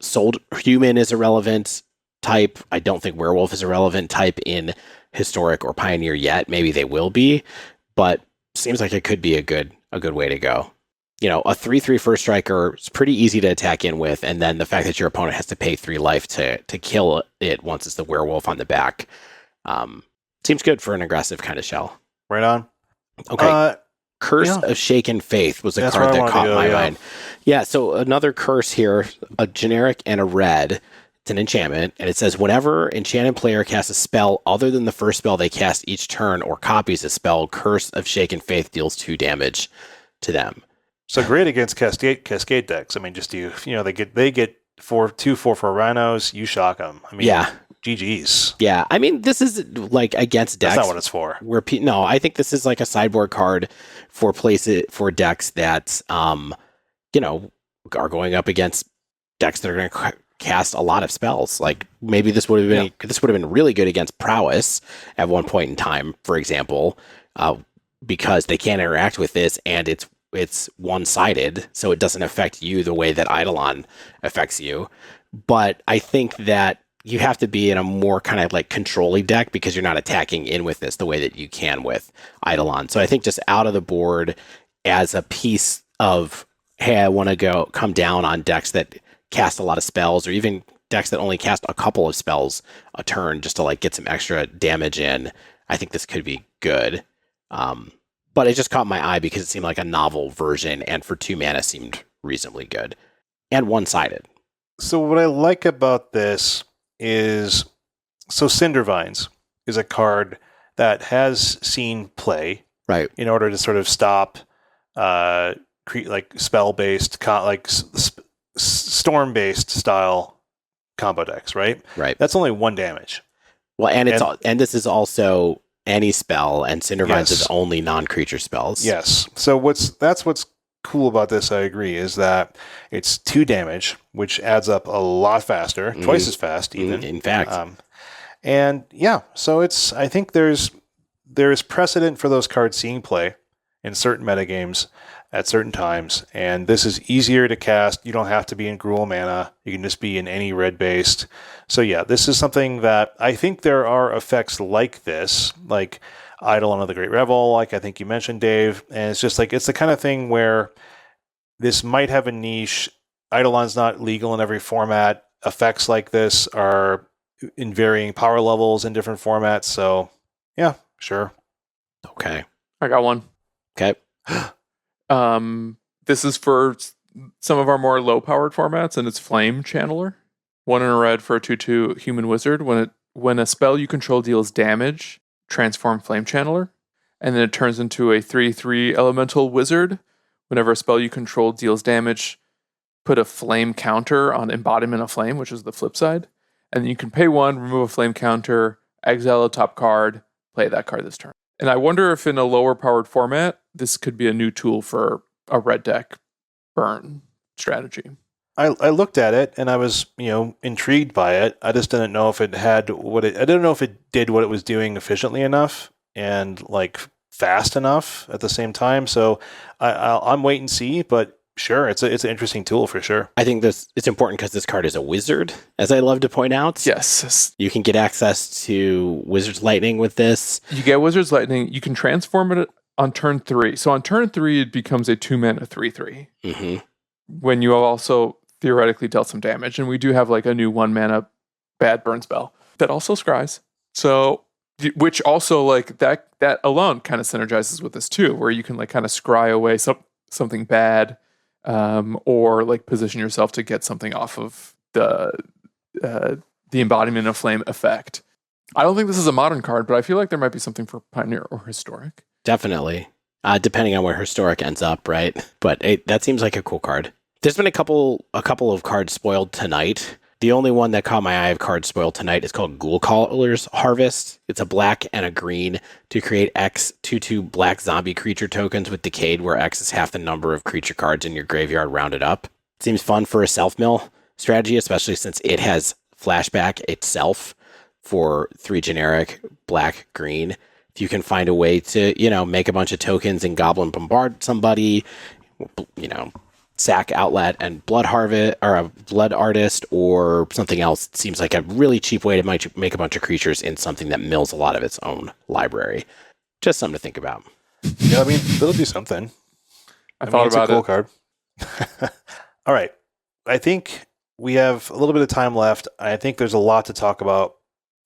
Sold Human is a relevant type. I don't think Werewolf is a relevant type in Historic or Pioneer yet. Maybe they will be, but seems like it could be a good way to go. A 3/3 first striker is pretty easy to attack in with, and then the fact that your opponent has to pay 3 life to kill it once it's the werewolf on the back seems good for an aggressive kind of shell. Right on. Okay. Curse of Shaken Faith was a card that caught my mind. Yeah, so another curse here, a generic and a red. It's an enchantment, and it says whenever enchanted player casts a spell other than the first spell they cast each turn or copies a spell, Curse of Shaken Faith deals 2 damage to them. So great against Cascade decks. I mean, they get 4/4 for rhinos. You shock them. I mean, yeah. GG's. Yeah, I mean, this is like against decks. That's not what it's for. No, I think this is like a sideboard card for decks that, are going up against decks that are going to cast a lot of spells. Like maybe this would have been really good against Prowess at one point in time, for example, because they can't interact with this and it's one-sided, so it doesn't affect you the way that Eidolon affects you. But I think that you have to be in a more kind of like controlling deck because you're not attacking in with this the way that you can with Eidolon. So I think just out of the board as a piece of, hey, I want to come down on decks that cast a lot of spells, or even decks that only cast a couple of spells a turn just to like get some extra damage in. I think this could be good. But it just caught my eye because it seemed like a novel version, and for 2 mana seemed reasonably good and one-sided. So what I like about this is, Cindervines is a card that has seen play, right? In order to sort of stop, spell-based, storm-based style combo decks, right? Right. That's only 1 damage. Well, and this is also any spell, and Cindervines is only non-creature spells. Yes. So that's what's cool about this, I agree, is that it's 2 damage, which adds up a lot faster, twice as fast even. In fact. And yeah, so I think there's precedent for those cards seeing play in certain metagames at certain times, and this is easier to cast. You don't have to be in Gruul mana. You can just be in any red-based. So yeah, this is something that I think there are effects like this, like Eidolon of the Great Revel, like I think you mentioned, Dave, and it's just like, it's the kind of thing where this might have a niche. Eidolon's not legal in every format. Effects like this are in varying power levels in different formats, so yeah, sure. Okay. I got one. Okay. This is for some of our more low-powered formats, and it's Flame Channeler. 1 and a red for a 2/2 human wizard. When a spell you control deals damage, transform Flame Channeler, and then it turns into a 3/3 elemental wizard. Whenever a spell you control deals damage, put a flame counter on Embodiment of Flame, which is the flip side. And you can pay 1, remove a flame counter, exile a top card, play that card this turn. And I wonder if in a lower powered format, this could be a new tool for a red deck burn strategy. I looked at it and I was, intrigued by it. I just didn't know if it had I didn't know if it did what it was doing efficiently enough and like fast enough at the same time. So I'm wait and see, but sure, it's an interesting tool for sure. I think it's important because this card is a wizard, as I love to point out. Yes. You can get access to Wizard's Lightning with this. You get Wizard's Lightning. You can transform it on turn 3. So on turn 3, it becomes a 2-mana 3/3. Mm-hmm. When you have also theoretically dealt some damage. And we do have like a new 1-mana bad burn spell that also scries. So, which also like that alone kind of synergizes with this too, where you can like kind of scry away something bad, or like position yourself to get something off of the Embodiment of Flame effect. I don't think this is a modern card, but I feel like there might be something for Pioneer or Historic. Definitely. Depending on where Historic ends up, right? But that seems like a cool card. There's been a couple of cards spoiled tonight. The only one that caught my eye of cards spoiled tonight is called Ghoulcaller's Harvest. It's a black and a green to create X 2/2 black zombie creature tokens with Decayed, where X is half the number of creature cards in your graveyard rounded up. Seems fun for a self-mill strategy, especially since it has flashback itself for 3 generic black-green. If you can find a way to, make a bunch of tokens and Goblin Bombard somebody, sack Outlet and Blood Harvest or a Blood Artist or something else, it seems like a really cheap way to make a bunch of creatures in something that mills a lot of its own library. Just something to think about. Yeah, I mean, it'll do something. I thought it's about a cool card. All right. I think we have a little bit of time left. I think there's a lot to talk about.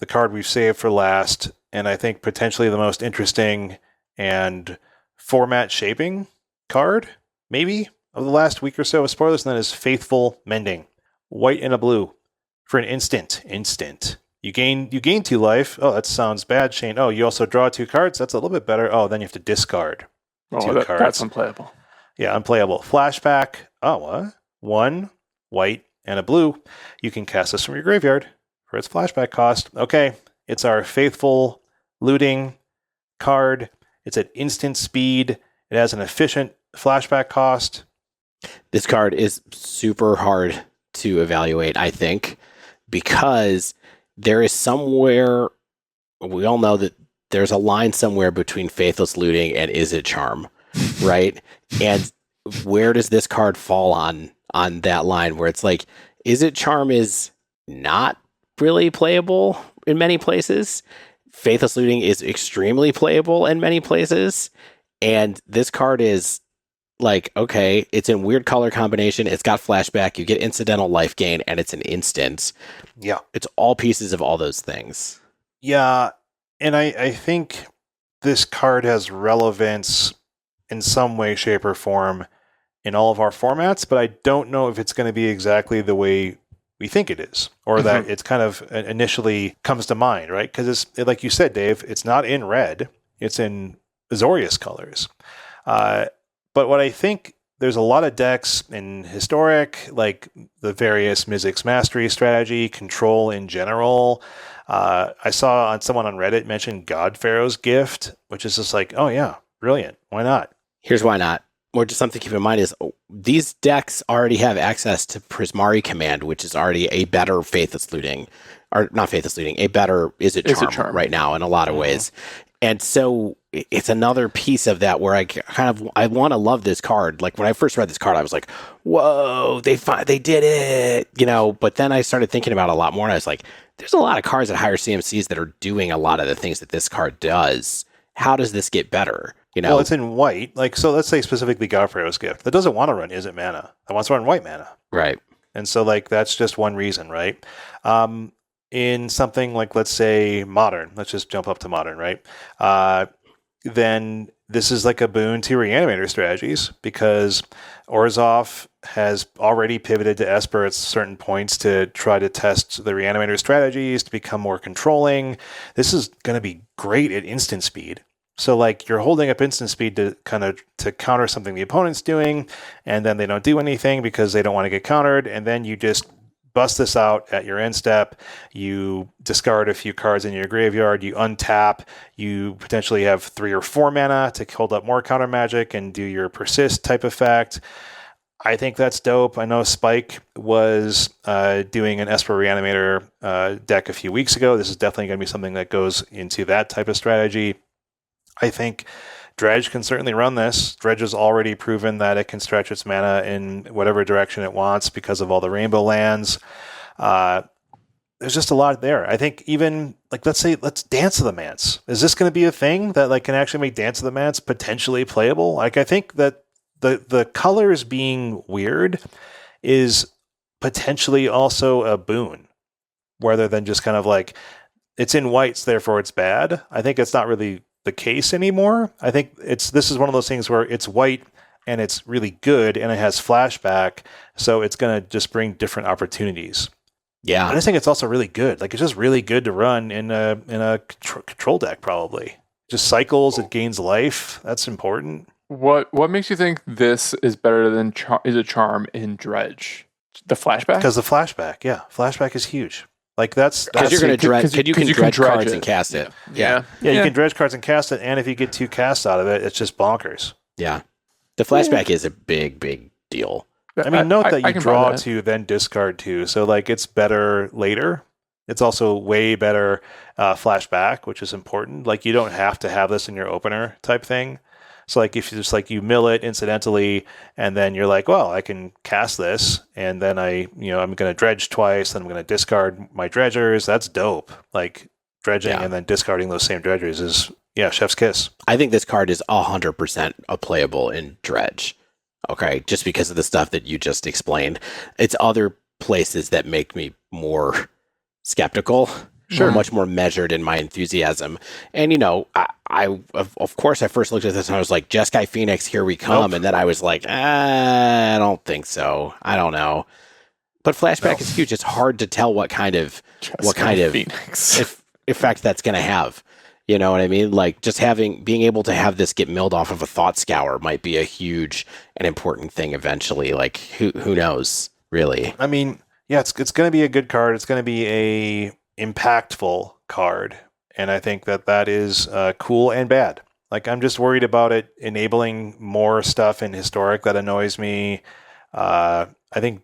The card we've saved for last, and I think potentially the most interesting and format shaping card, maybe, of the last week or so of spoilers, and that is Faithful Mending. White and a blue. For an instant. You gain 2 life. Oh, that sounds bad, Shane. Oh, you also draw 2 cards. That's a little bit better. Oh, then you have to discard 2 cards. That's unplayable. Yeah, unplayable. Flashback. Oh, what? 1 white and a blue. You can cast this from your graveyard for its flashback cost. Okay, it's our Faithful Looting card. It's at instant speed. It has an efficient flashback cost. This card is super hard to evaluate, I think, because there is somewhere, we all know that there's a line somewhere between Faithless Looting and Is It Charm, right? And where does this card fall on that line where it's like, Is It Charm is not really playable in many places. Faithless Looting is extremely playable in many places. And this card is like, okay, it's in weird color combination. It's got flashback. You get incidental life gain, and it's an instant. Yeah. It's all pieces of all those things. Yeah. And I think this card has relevance in some way, shape, or form in all of our formats, but I don't know if it's going to be exactly the way we think it is, or that it's kind of initially comes to mind, right? Because it's, like you said, Dave, it's not in red. It's in Azorius colors. But what I think, there's a lot of decks in Historic, like the various Mizzix Mastery strategy, Control in general. I saw someone on Reddit mention God Pharaoh's Gift, which is just like, oh yeah, brilliant. Why not? Here's why not. Or just something to keep in mind is these decks already have access to Prismari Command, which is already a better Faithless Looting, or not Faithless Looting, a better Is It Charm right now in a lot of ways. And so it's another piece of that where I want to love this card. Like when I first read this card, I was like, whoa, they did it, but then I started thinking about it a lot more. And I was like, there's a lot of cards at higher CMCs that are doing a lot of the things that this card does. How does this get better? Well, it's in white. Like, so let's say specifically God Pharaoh's Gift. That doesn't want to run Is It Mana. That wants to run white mana. Right. And so like, that's just one reason, right? In something like, let's say Modern, let's just jump up to Modern, right? Then this is like a boon to Reanimator strategies because Orzhov has already pivoted to Esper at certain points to try to test the Reanimator strategies to become more controlling. This is going to be great at instant speed. So like you're holding up instant speed to to counter something the opponent's doing, and then they don't do anything because they don't want to get countered, and then you just bust this out at your end step. You discard a few cards in your graveyard, you untap, you potentially have 3 or 4 mana to hold up more counter magic and do your persist type effect. I think that's dope. I know Spike was doing an Esper Reanimator deck a few weeks ago. This is definitely going to be something that goes into that type of strategy. I think Dredge can certainly run this. Dredge has already proven that it can stretch its mana in whatever direction it wants because of all the rainbow lands. There's just a lot there. I think even, like, let's Dance of the Manse. Is this going to be a thing that like can actually make Dance of the Manse potentially playable? Like, I think that the colors being weird is potentially also a boon, rather than just kind of like, it's in whites, therefore it's bad. I think it's not really the case anymore. I think this is one of those things where it's white and it's really good and it has flashback, so it's going to just bring different opportunities. Yeah. I just think it's also really good. Like, it's just really good to run in a control deck, probably. Just cycles, it gains life. That's important. What makes you think this is better than is a charm in Dredge? The flashback? Because the flashback, yeah. Flashback is huge. Like, that's because you're going to dredge. Because you can dredge cards it. and cast it. Yeah, you can dredge cards and cast it, and if you get 2 casts out of it, it's just bonkers. Yeah. The flashback is a big deal. I mean, note that you draw 2, then discard 2, so like it's better later. It's also way better flashback, which is important. Like, you don't have to have this in your opener type thing. So like if you just like you mill it incidentally, and then you're like, well, I can cast this, and then I'm going to dredge twice, then I'm going to discard my dredgers. That's dope. Like, dredging and then discarding those same dredgers is chef's kiss. I think this card is 100% playable in Dredge. Okay, just because of the stuff that you just explained. It's other places that make me more skeptical. Sure. Much more measured in my enthusiasm. And, I of course, I first looked at this and I was like, Jeskai Phoenix, here we come. Nope. And then I was like, I don't think so. I don't know. But flashback is huge. It's hard to tell what kind of effect that's going to have. You know what I mean? Like, just being able to have this get milled off of a Thought Scour might be a huge and important thing eventually. Like, who knows, really? I mean, yeah, it's going to be a good card. It's going to be a impactful card, and I think that is cool and bad. Like, I'm just worried about it enabling more stuff in Historic that annoys me. I think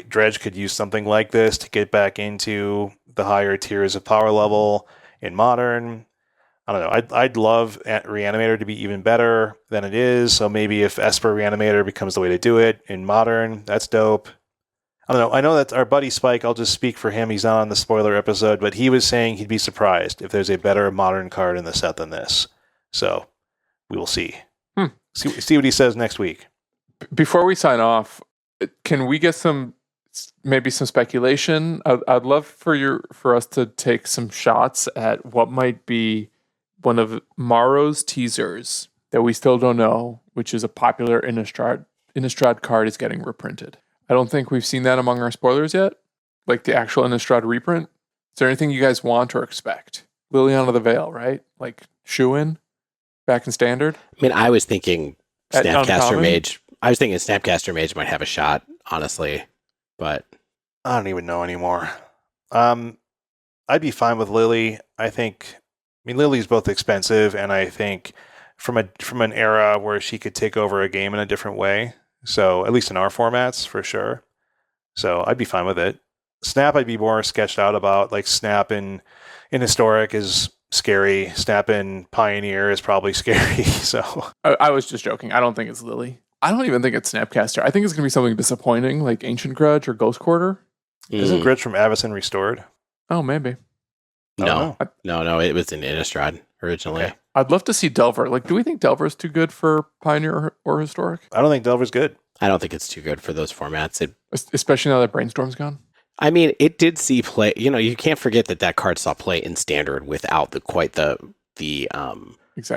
Dredge could use something like this to get back into the higher tiers of power level in Modern. I don't know. I'd love Reanimator to be even better than it is, so maybe if Esper Reanimator becomes the way to do it in Modern, that's dope. I don't know. I know that our buddy Spike, I'll just speak for him. He's not on the spoiler episode, but he was saying he'd be surprised if there's a better Modern card in the set than this. So we will see. See what he says next week. Before we sign off, can we get maybe some speculation? I'd love for us to take some shots at what might be one of Maro's teasers that we still don't know, which is a popular Innistrad card is getting reprinted. I don't think we've seen that among our spoilers yet, like the actual Innistrad reprint. Is there anything you guys want or expect? Liliana the Veil, right? Like Shuin, back in Standard? I mean, I was thinking Snapcaster Mage. I was thinking Snapcaster Mage might have a shot, honestly, but I don't even know anymore. I'd be fine with Lily. Lily's both expensive, and I think from an era where she could take over a game in a different way. So at least in our formats, for sure. So I'd be fine with it. Snap, I'd be more sketched out about. Like, Snap in Historic is scary. Snap in Pioneer is probably scary. So I was just joking. I don't think it's Lily. I don't even think it's Snapcaster. I think it's going to be something disappointing, like Ancient Grudge or Ghost Quarter. Isn't Grudge from Avacyn restored? Oh, maybe. No, it was in Innistrad originally. Okay. I'd love to see Delver. Like, do we think Delver's too good for Pioneer or Historic? I don't think Delver's good. I don't think it's too good for those formats. Especially now that Brainstorm's gone. I mean, it did see play. You can't forget that card saw play in Standard without the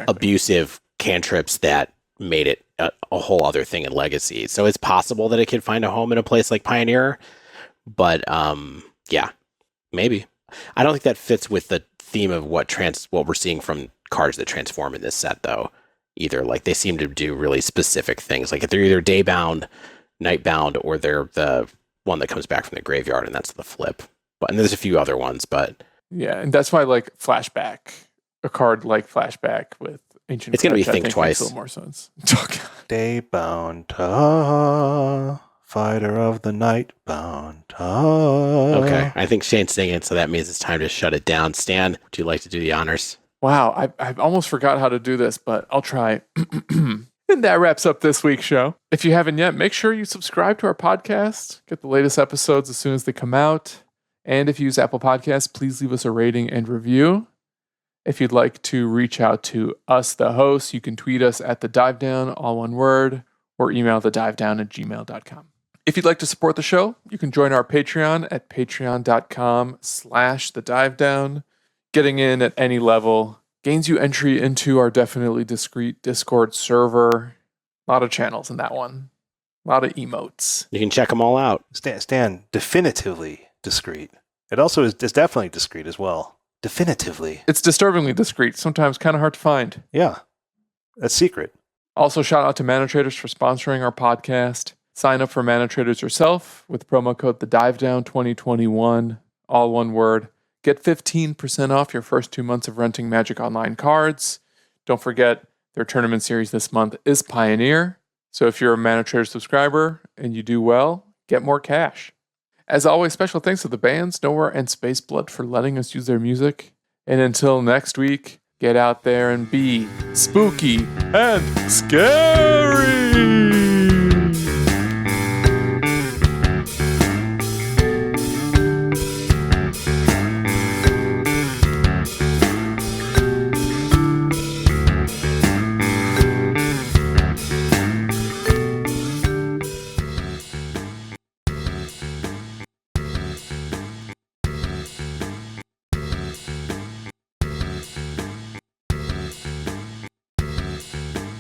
abusive cantrips that made it a whole other thing in Legacy. So it's possible that it could find a home in a place like Pioneer, but yeah, maybe. I don't think that fits with the theme of what we're seeing from cards that transform in this set, though. Either like they seem to do really specific things, like if they're either day-bound, night-bound, or they're the one that comes back from the graveyard, and that's the flip. And there's a few other ones, but yeah, and that's why like Flashback, a card like Flashback with Ancient. It's going to be Fetch, Think Twice. Makes a little more sense. Day-bound, fighter of the night-bound. Okay, I think Shane's singing, so that means it's time to shut it down. Stan, would you like to do the honors? Wow, I almost forgot how to do this, but I'll try. And that wraps up this week's show. If you haven't yet, make sure you subscribe to our podcast. Get the latest episodes as soon as they come out. And if you use Apple Podcasts, please leave us a rating and review. If you'd like to reach out to us, the hosts, you can tweet us at @thedivedown, all one word, or email thedivedown@gmail.com. If you'd like to support the show, you can join our Patreon at patreon.com/thedivedown. Getting in at any level gains you entry into our Definitely Discreet Discord server. A lot of channels in that one. A lot of emotes. You can check them all out. Stan, definitively discreet. It also is definitely discreet as well. Definitively. It's disturbingly discreet, sometimes kind of hard to find. Yeah, that's secret. Also, shout out to Mana Traders for sponsoring our podcast. Sign up for Mana Traders yourself with promo code TheDiveDown2021, all one word. Get 15% off your first 2 months of renting Magic Online cards. Don't forget, their tournament series this month is Pioneer. So if you're a Mana Trader subscriber and you do well, get more cash. As always, special thanks to the bands Nowhere and Space Blood for letting us use their music. And until next week, get out there and be spooky and scary!